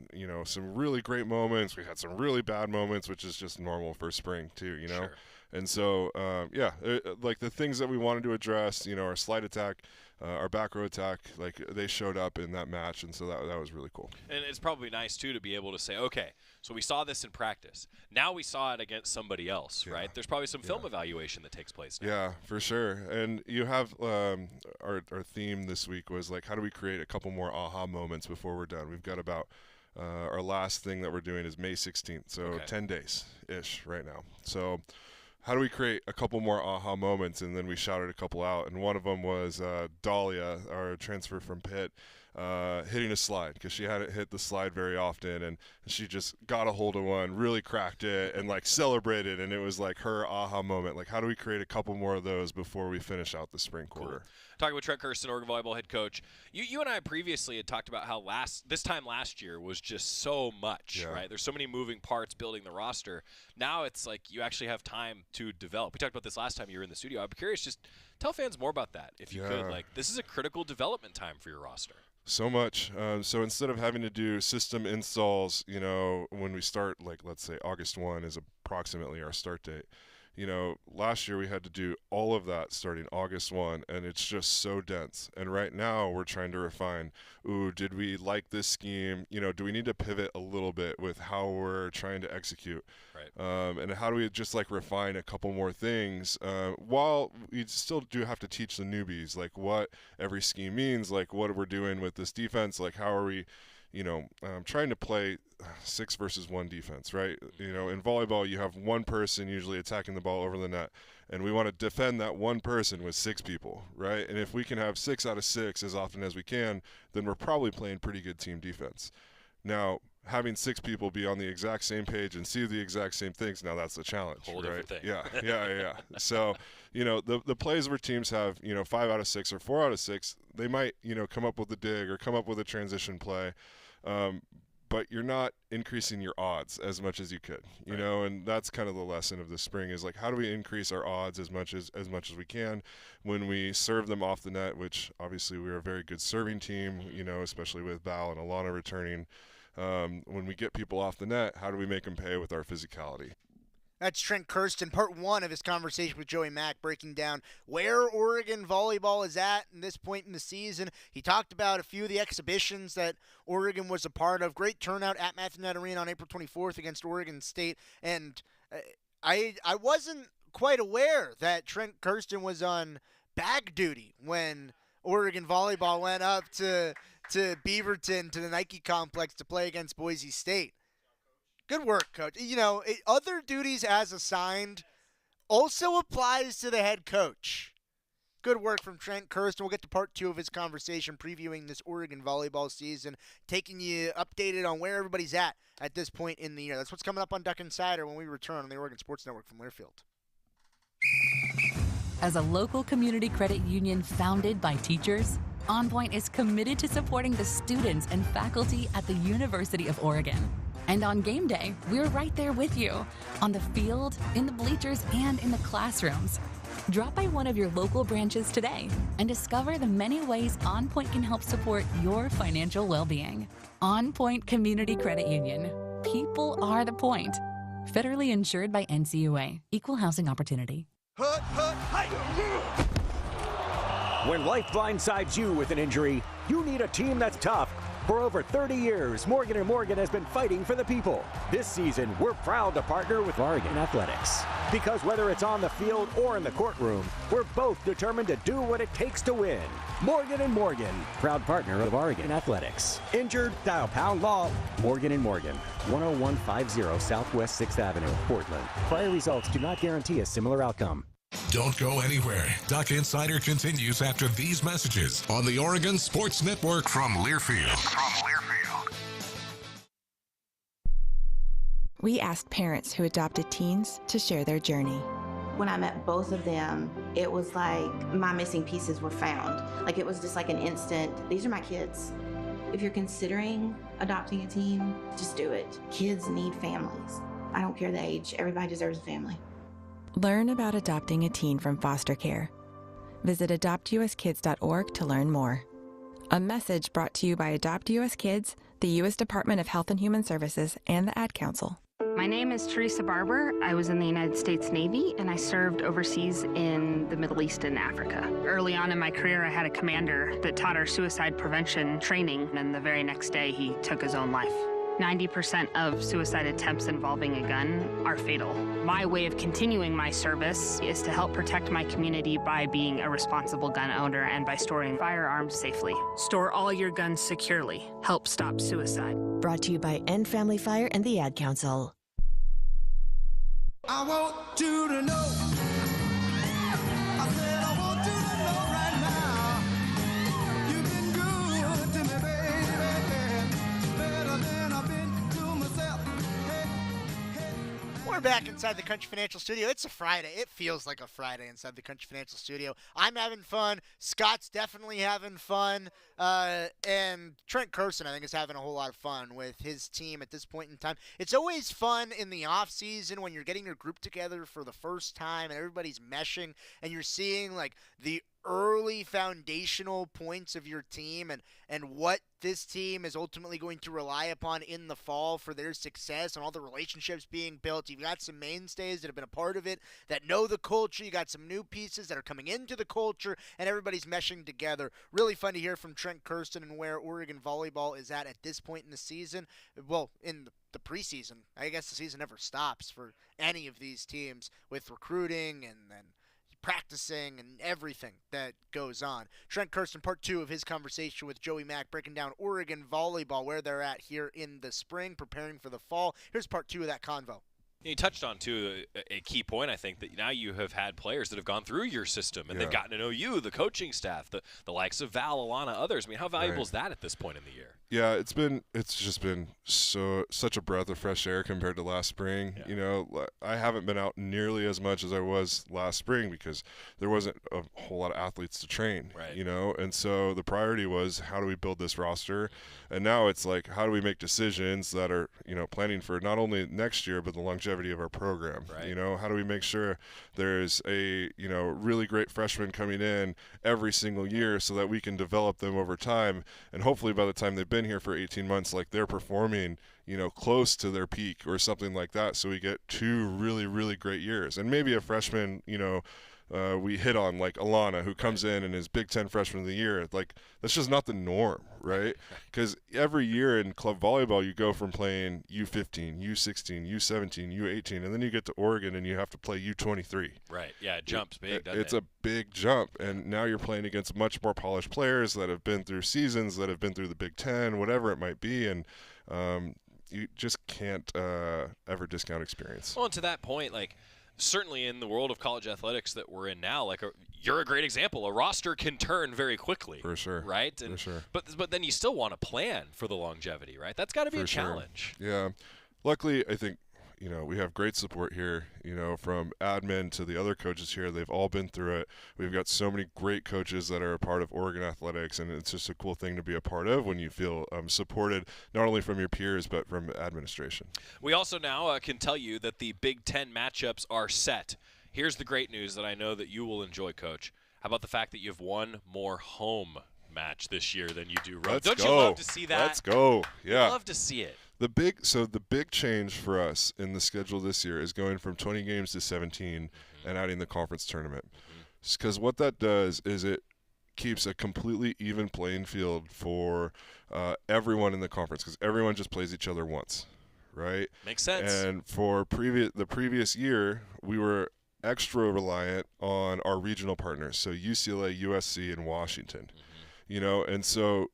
X: some really great moments. We had some really bad moments, which is just normal for spring too,
W: Sure.
X: And so the things that we wanted to address, our slide attack, our back row attack, they showed up in that match, and so that was really cool.
W: And it's probably nice too to be able to say, okay, so we saw this in practice. Now we saw it against somebody else, right? There's probably some film evaluation that takes place now.
X: Yeah, for sure. And you have our theme this week was how do we create a couple more aha moments before we're done? We've got about our last thing that we're doing is May 16th, so 10 days-ish right now. So how do we create a couple more aha moments? And then we shouted a couple out, and one of them was Dahlia, our transfer from Pitt, hitting a slide because she hadn't hit the slide very often, and she just got a hold of one, really cracked it, and celebrated, and it was her aha moment. How do we create a couple more of those before we finish out the spring quarter?
W: Cool. Talking with Trent Kersten, Oregon Volleyball head coach. You and I previously had talked about how this time last year was just so much, right? There's so many moving parts building the roster. Now it's you actually have time to develop. We talked about this last time you were in the studio. I'm curious, just tell fans more about that if you could. This is a critical development time for your roster.
X: So much. So instead of having to do system installs, when we start, let's say August 1 is approximately our start date. Last year we had to do all of that starting August 1, and it's just so dense. And right now we're trying to refine, did we like this scheme? Do we need to pivot a little bit with how we're trying to execute?
W: Right.
X: And how do we just refine a couple more things while we still do have to teach the newbies, what every scheme means, what we're doing with this defense, how are we, trying to play 6 versus 1 defense, right? In volleyball, you have one person usually attacking the ball over the net, and we want to defend that one person with 6 people, right? And if we can have 6 out of 6 as often as we can, then we're probably playing pretty good team defense. Now, having 6 people be on the exact same page and see the exact same things, now that's a challenge,
W: Whole
X: right?
W: different thing.
X: Yeah. So, the plays where teams have, 5 out of 6 or 4 out of 6, they might, come up with a dig or come up with a transition play. But you're not increasing your odds as much as you could, and that's kind of the lesson of the spring is how do we increase our odds as much as we can when we serve them off the net, which obviously we're a very good serving team, especially with Val and Alana returning. When we get people off the net, how do we make them pay with our physicality?
C: That's Trent Kersten, part one of his conversation with Joey Mack, breaking down where Oregon volleyball is at this point in the season. He talked about a few of the exhibitions that Oregon was a part of. Great turnout at Matthew Knight Arena on April 24th against Oregon State. And I wasn't quite aware that Trent Kersten was on bag duty when Oregon volleyball went up to Beaverton, to the Nike complex to play against Boise State. Good work, Coach. You know, other duties as assigned also applies to the head coach. Good work from Trent Kersten. We'll get to part two of his conversation, previewing this Oregon volleyball season, taking you updated on where everybody's at this point in the year. That's what's coming up on Duck Insider when we return on the Oregon Sports Network from Learfield.
M: As a local community credit union founded by teachers, OnPoint is committed to supporting the students and faculty at the University of Oregon. And on game day, we're right there with you, on the field, in the bleachers, and in the classrooms. Drop by one of your local branches today and discover the many ways OnPoint can help support your financial well-being. OnPoint Community Credit Union. People are the point. Federally insured by NCUA. Equal housing opportunity.
E: When life blindsides you with an injury, you need a team that's tough. For over 30 years, Morgan & Morgan has been fighting for the people. This season, we're proud to partner with Oregon Athletics. Because whether it's on the field or in the courtroom, we're both determined to do what it takes to win. Morgan & Morgan, proud partner of Oregon Athletics. Injured? Dial pound law. Morgan & Morgan, 10150 Southwest 6th Avenue, Portland. Prior results do not guarantee a similar outcome.
A: Don't go anywhere. Duck Insider continues after these messages on the Oregon Sports Network from Learfield.
O: We asked parents who adopted teens to share their journey.
F: When I met both of them, it was like my missing pieces were found. Like it was just like an instant, these are my kids. If you're considering adopting a teen, just do it. Kids need families. I don't care the age, everybody deserves a family.
O: Learn about adopting a teen from foster care. Visit adoptuskids.org to learn more. A message brought to you by Adopt US Kids, the U.S. Department of Health and Human Services, and the Ad Council.
G: My name is Teresa Barber. I was in the United States Navy, and I served overseas in the Middle East and Africa. Early on in my career, I had a commander that taught our suicide prevention training, and the very next day, he took his own life. 90% of suicide attempts involving a gun are fatal. My way of continuing my service is to help protect my community by being a responsible gun owner and by storing firearms safely. Store all your guns securely. Help stop suicide.
K: Brought to you by End Family Fire and the Ad Council.
R: I want you to know. I said I want you to know right now. You've been good to me, baby. Better than I've been to myself.
C: We're back inside the Country Financial Studio. It's a Friday. It feels like a Friday inside the Country Financial Studio. I'm having fun. Scott's definitely having fun. And Trent Kersten, I think, is having a whole lot of fun with his team at this point in time. It's always fun in the off season when you're getting your group together for the first time and everybody's meshing and you're seeing like the early foundational points of your team and what this team is ultimately going to rely upon in the fall for their success and all the relationships being built. You've got some mainstays that have been a part of it that know the culture. You got some new pieces that are coming into the culture and everybody's meshing together. Really fun to hear from Trent Kersten and where Oregon volleyball is at this point in the season. Well, in the preseason. I guess the season never stops for any of these teams with recruiting and practicing and everything that goes on. Trent Kersten, part two of his conversation with Joey Mack, breaking down Oregon volleyball, where they're at here in the spring, preparing for the fall. Here's part two of that convo.
W: You touched on, too, a key point, I think, that now you have had players that have gone through your system, and they've gotten to know you, the coaching staff, the likes of Val, Alana, others. I mean, how valuable is that at this point in the year?
X: Yeah, it's just been such a breath of fresh air compared to last spring. Yeah. You know, I haven't been out nearly as much as I was last spring because there wasn't a whole lot of athletes to train, you know, and so the priority was how do we build this roster, and now it's like how do we make decisions that are, you know, planning for not only next year but the longevity longevity of our program?
W: Right.
X: You know, how do we make sure there's a, you know, really great freshman coming in every single year so that we can develop them over time, and hopefully by the time they've been here for 18 months, like they're performing, you know, close to their peak or something like that, so we get 2 really, really great years. And maybe a freshman, you know, we hit on, like Alana, who comes in and is Big Ten Freshman of the Year. Like, that's just not the norm, right? Because every year in club volleyball, you go from playing U15, U16, U17, U18, and then you get to Oregon and you have to play U23.
W: Right. Yeah, it jumps big, doesn't it?
X: It's a big jump, and now you're playing against much more polished players that have been through seasons, that have been through the Big Ten, whatever it might be, and you just can't ever discount experience.
W: Well, and to that point, like, certainly in the world of college athletics that we're in now, like you're a great example. A roster can turn very quickly.
X: For sure.
W: Right? And,
X: for sure.
W: But then you still want to plan for the longevity, right? That's got to be a challenge.
X: Yeah. Luckily, I think, you know, we have great support here, you know, from admin to the other coaches here. They've all been through it. We've got so many great coaches that are a part of Oregon athletics, and it's just a cool thing to be a part of when you feel supported not only from your peers but from administration.
W: We also now can tell you that the Big Ten matchups are set. Here's the great news that I know that you will enjoy, Coach. How about the fact that you've one more home match this year than you do road? Don't you love to see that?
X: Let's go. Yeah.
W: I'd love to see it.
X: The big change for us in the schedule this year is going from 20 games to 17 and adding the conference tournament. Because what that does is it keeps a completely even playing field for everyone in the conference, because everyone just plays each other once, right?
W: Makes sense.
X: And for the previous year, we were extra reliant on our regional partners, so UCLA, USC, and Washington. You know, and so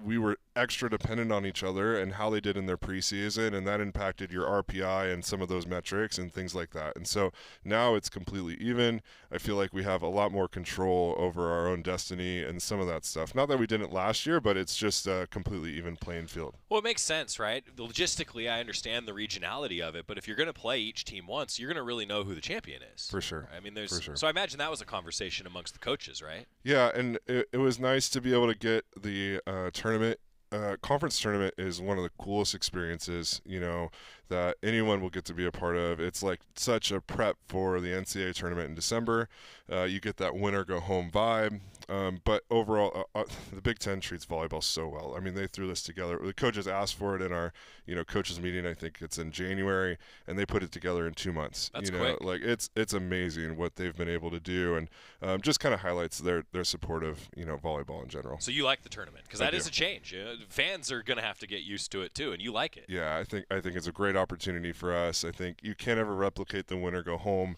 X: we were extra dependent on each other and how they did in their preseason, and that impacted your RPI and some of those metrics and things like that. And so now it's completely even. I feel like we have a lot more control over our own destiny and some of that stuff. Not that we didn't last year, but it's just a completely even playing field.
W: Well, it makes sense, right? Logistically, I understand the regionality of it, but if you're going to play each team once, you're going to really know who the champion is.
X: For sure.
W: I mean, there's
X: For sure.
W: So I imagine that was a conversation amongst the coaches, right?
X: Yeah, and it was nice to be able to get the tournament. Conference tournament is one of the coolest experiences, you know, that anyone will get to be a part of. It's like such a prep for the NCAA tournament in December. You get that winner go home vibe. But overall, the Big Ten treats volleyball so well. I mean, they threw this together. The coaches asked for it in our, you know, coaches meeting. I think it's in January, and they put it together in 2 months.
W: That's
X: you know,
W: quick.
X: Like it's amazing what they've been able to do, and just kind of highlights their support of, you know, volleyball in general.
W: So you like the tournament because that is a change. Fans are going to have to get used to it too, and you like it.
X: Yeah, I think it's a great opportunity for us. I think you can't ever replicate the winner go home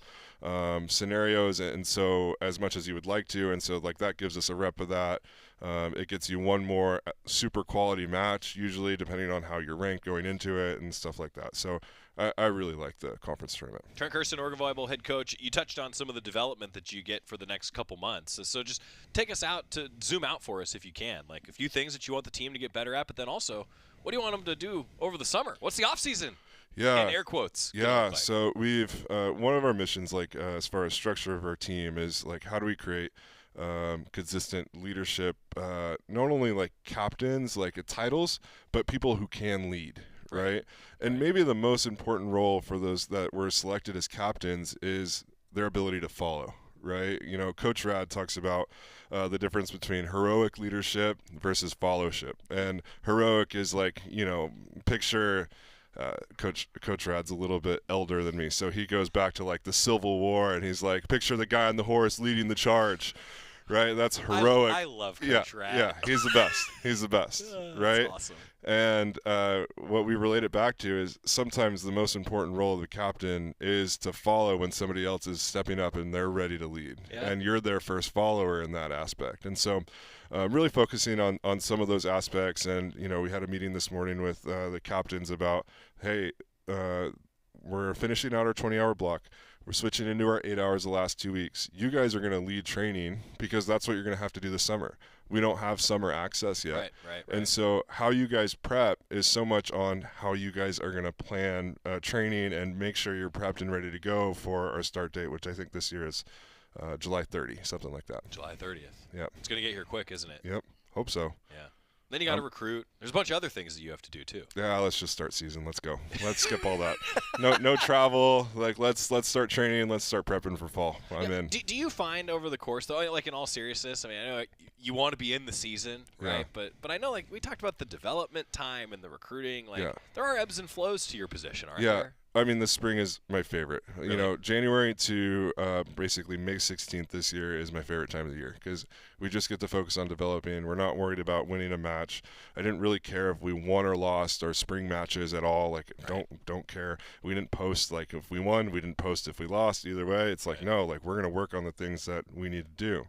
X: scenarios, and so as much as you would like to, and so like that gives us a rep of that. It gets you one more super quality match, usually depending on how you're ranked going into it and stuff like that. So I really like the conference tournament.
W: Trent Kersten, Oregon Volleyball head coach, you touched on some of the development that you get for the next couple months. So just take us out to zoom out for us if you can. Like a few things that you want the team to get better at, but then also what do you want them to do over the summer? What's the off season?
X: Yeah,
W: in air quotes.
X: Yeah, so we've one of our missions, like as far as structure of our team, is like how do we create consistent leadership, not only like captains, like titles, but people who can lead, right? And maybe the most important role for those that were selected as captains is their ability to follow, right? You know, Coach Rad talks about the difference between heroic leadership versus followship. And heroic is like, you know, picture Coach Rad's a little bit elder than me, so he goes back to like the Civil War, and he's like, picture the guy on the horse leading the charge, right? That's heroic.
W: I love Coach Rad.
X: Yeah, he's the best. He's the best, right?
W: That's awesome.
X: And what we relate it back to is sometimes the most important role of the captain is to follow when somebody else is stepping up and they're ready to lead, and you're their first follower in that aspect. And so really focusing on some of those aspects. And, you know, we had a meeting this morning with the captains about, hey, we're finishing out our 20-hour block. We're switching into our 8 hours the last 2 weeks. You guys are going to lead training because that's what you're going to have to do this summer. We don't have summer access yet.
W: Right.
X: And so how you guys prep is so much on how you guys are going to plan training and make sure you're prepped and ready to go for our start date, which I think this year is July 30, something like that.
W: July 30th.
X: Yep.
W: It's going to get here quick, isn't it?
X: Yep. Hope so.
W: Yeah. Then you got to recruit. There's a bunch of other things that you have to do too.
X: Yeah, let's just start season. Let's go. Let's skip all that. No travel. Like let's start training. Let's start prepping for fall. I'm in.
W: Do you find over the course though, like in all seriousness, I mean, I know you want to be in the season, right?
X: Yeah.
W: But I know like we talked about the development time and the recruiting. Like there are ebbs and flows to your position, aren't there?
X: I mean, the spring is my favorite.
W: Really?
X: You know, January to basically May 16th this year is my favorite time of the year because we just get to focus on developing. We're not worried about winning a match. I didn't really care if we won or lost our spring matches at all. Like, don't care. We didn't post, like, if we won. We didn't post if we lost. Either way, it's like, no, like, we're going to work on the things that we need to do,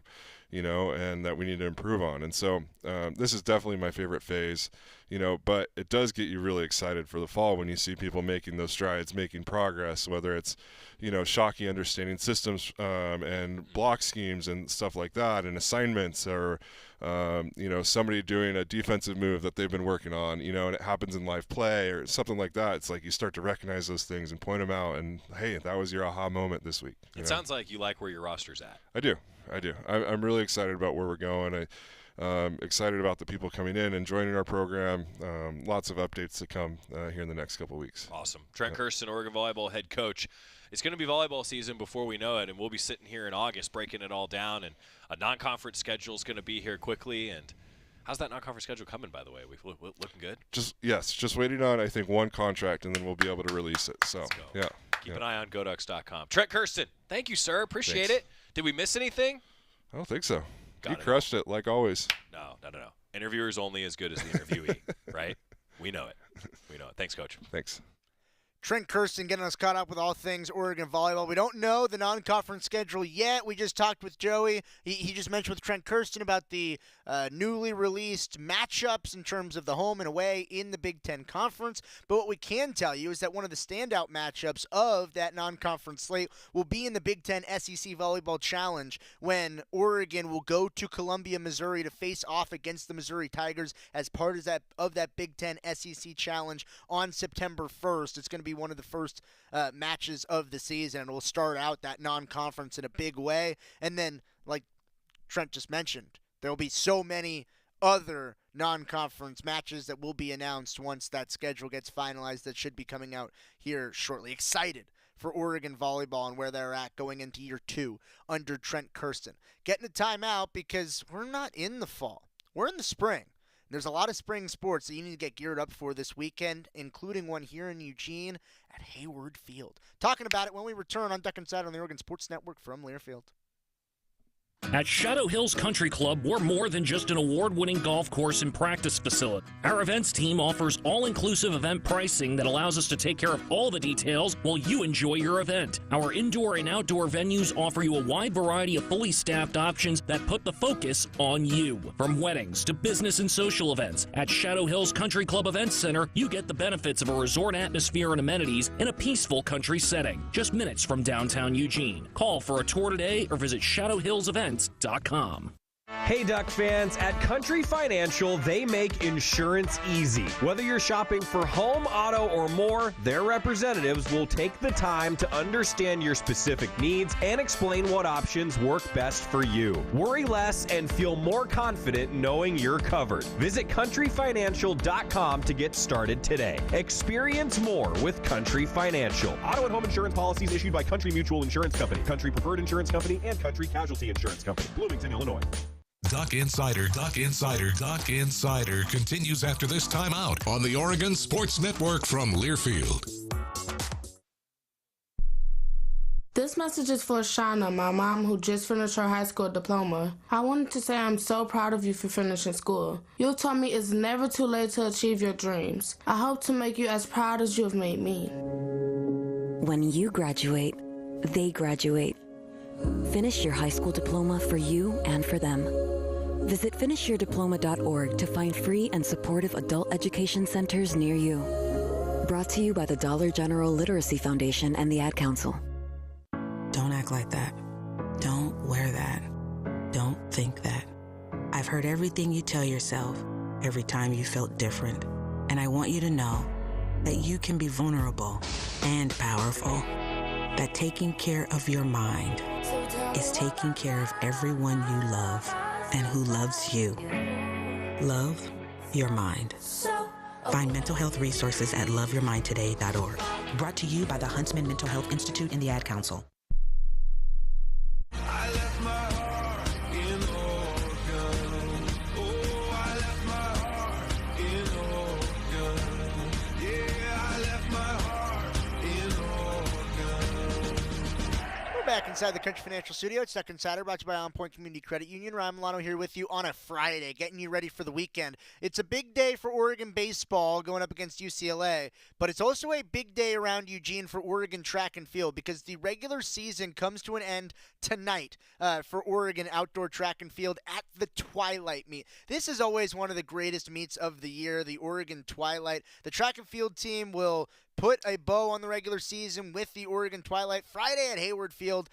X: you know, and that we need to improve on. And so this is definitely my favorite phase, you know, but it does get you really excited for the fall when you see people making those strides, making progress, whether it's, you know, Shockey understanding systems and block schemes and stuff like that, and assignments, or, you know, somebody doing a defensive move that they've been working on, you know, and it happens in live play or something like that. It's like you start to recognize those things and point them out, and, hey, that was your aha moment this week.
W: It sounds like you like where your roster's at.
X: I do. I'm really excited about where we're going. I'm excited about the people coming in and joining our program. Lots of updates to come here in the next couple of weeks.
W: Awesome. Trent Kersten, Oregon Volleyball head coach. It's going to be volleyball season before we know it, and we'll be sitting here in August breaking it all down, and a non-conference schedule is going to be here quickly. And how's that non-conference schedule coming, by the way? We looking good?
X: Just waiting on, I think, one contract, and then we'll be able to release it. So, yeah.
W: Keep an eye on GoDucks.com. Trent Kersten, thank you, sir. Appreciate it. Did we miss anything?
X: I don't think so. You crushed it, like always.
W: No. Interviewer's only as good as the interviewee, right? We know it. Thanks, Coach.
X: Thanks.
C: Trent Kersten getting us caught up with all things Oregon volleyball. We don't know the non-conference schedule yet. We just talked with Joey. He just mentioned with Trent Kersten about the newly released matchups in terms of the home and away in the Big Ten Conference. But what we can tell you is that one of the standout matchups of that non-conference slate will be in the Big Ten SEC Volleyball Challenge, when Oregon will go to Columbia, Missouri to face off against the Missouri Tigers as part of that Big Ten SEC Challenge on September 1st. It's going to be one of the first matches of the season, and we'll start out that non-conference in a big way. And then, like Trent just mentioned, there will be so many other non-conference matches that will be announced once that schedule gets finalized that should be coming out here shortly. Excited for Oregon volleyball and where they're at going into year 2 under Trent Kersten. Getting a timeout because we're not in the fall. We're in the spring. There's a lot of spring sports that you need to get geared up for this weekend, including one here in Eugene at Hayward Field. Talking about it when we return on Duck Inside on the Oregon Sports Network from Learfield.
I: At Shadow Hills Country Club, we're more than just an award-winning golf course and practice facility. Our events team offers all-inclusive event pricing that allows us to take care of all the details while you enjoy your event. Our indoor and outdoor venues offer you a wide variety of fully staffed options that put the focus on you. From weddings to business and social events, at Shadow Hills Country Club Events Center, you get the benefits of a resort atmosphere and amenities in a peaceful country setting, just minutes from downtown Eugene. Call for a tour today or visit shadowhillsevents.com.
N: Hey Duck fans, at Country Financial, they make insurance easy. Whether you're shopping for home, auto, or more, their representatives will take the time to understand your specific needs and explain what options work best for you. Worry less and feel more confident knowing you're covered. Visit countryfinancial.com to get started today. Experience more with Country Financial.
P: Auto and home insurance policies issued by Country Mutual Insurance Company, Country Preferred Insurance Company, and Country Casualty Insurance Company, Bloomington, Illinois.
A: Duck Insider continues after this timeout on the Oregon Sports Network from Learfield.
Q: This message is for Shauna, my mom who just finished her high school diploma. I wanted to say I'm so proud of you for finishing school. You told me it's never too late to achieve your dreams. I hope to make you as proud as you have made me.
Y: When you graduate, they graduate. Finish your high school diploma for you and for them. Visit finishyourdiploma.org to find free and supportive adult education centers near you. Brought to you by the Dollar General Literacy Foundation and the Ad Council.
V: Don't act like that. Don't wear that. Don't think that. I've heard everything you tell yourself every time you felt different. And I want you to know that you can be vulnerable and powerful. That taking care of your mind is taking care of everyone you love and who loves you. Love your mind. Find mental health resources at loveyourmindtoday.org. Brought to you by the Huntsman Mental Health Institute and the Ad Council.
R: I left my heart in Oregon. Oh, I left my heart in Oregon. Yeah, I left my heart in Oregon.
C: We're back inside the Country Financial Studio. It's Duck Insider, brought to you by OnPoint Community Credit Union. Ryan Milano here with you on a Friday, getting you ready for the weekend. It's a big day for Oregon baseball going up against UCLA, but it's also a big day around Eugene for Oregon track and field because the regular season comes to an end tonight for Oregon outdoor track and field at the Twilight meet. This is always one of the greatest meets of the year, the Oregon Twilight. The track and field team will put a bow on the regular season with the Oregon Twilight Friday at Hayward Field.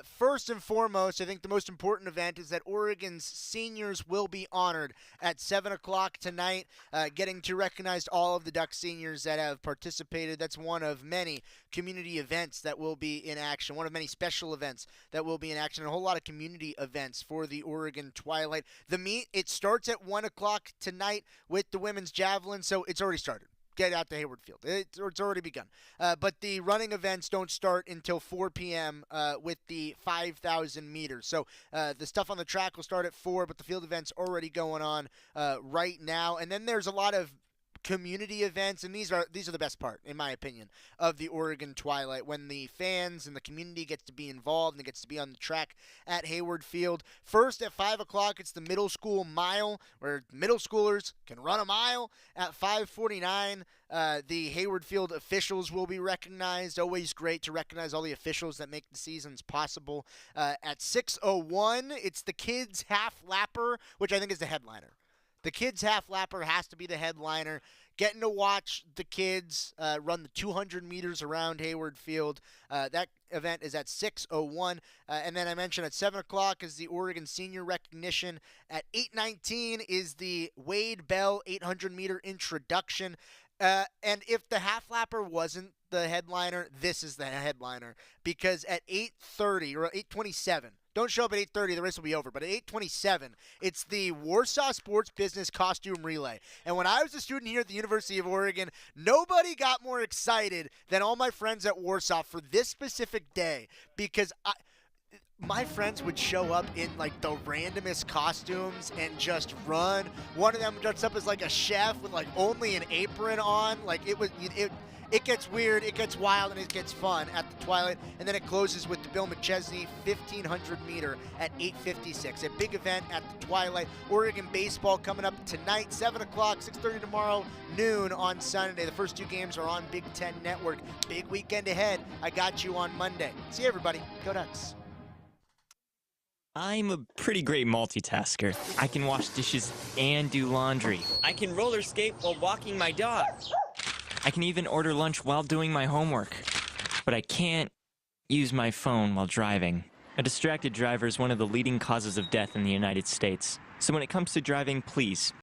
C: First and foremost, I think the most important event is that Oregon's seniors will be honored at 7 o'clock tonight, getting to recognize all of the Duck seniors that have participated. That's one of many community events that will be in action, one of many special events that will be in action, and a whole lot of community events for the Oregon Twilight. The meet, it starts at 1 o'clock tonight with the women's javelin, so it's already started. Get out to Hayward Field. It's already begun. But the running events don't start until 4 p.m. With the 5,000 meters. So the stuff on the track will start at 4, but the field event's already going on right now. And then there's a lot of community events, and these are the best part, in my opinion, of the Oregon Twilight, when the fans and the community gets to be involved and gets to be on the track at Hayward Field. First at 5 o'clock, it's the middle school mile, where middle schoolers can run a mile. At 5:49, the Hayward Field officials will be recognized. Always great to recognize all the officials that make the seasons possible. At 6:01, it's the kids half lapper, which I think is the headliner. The kids half lapper has to be the headliner. Getting to watch the kids run the 200 meters around Hayward Field. That event is at 6:01. And then I mentioned at 7 o'clock is the Oregon Senior Recognition. At 8:19 is the Wade Bell 800-meter introduction. And if the half lapper wasn't the headliner, this is the headliner. Because at 8:30 or 8:27, don't show up at 8:30, the race will be over. But at 8:27, it's the Warsaw Sports Business Costume Relay. And when I was a student here at the University of Oregon, nobody got more excited than all my friends at Warsaw for this specific day. Because my friends would show up in like the randomest costumes and just run. One of them dressed up as like a chef with like only an apron on. Like it gets weird, it gets wild, and it gets fun at the Twilight. And then it closes with the Bill McChesney 1,500 meter at 8:56. A big event at the Twilight. Oregon baseball coming up tonight, 7 o'clock, 6:30 tomorrow, noon on Sunday. The first two games are on Big Ten Network. Big weekend ahead. I got you on Monday. See you, everybody. Go Ducks.
H: I'm a pretty great multitasker. I can wash dishes and do laundry. I can roller skate while walking my dog. I can even order lunch while doing my homework. But I can't use my phone while driving. A distracted driver is one of the leading causes of death in the United States. So when it comes to driving, please,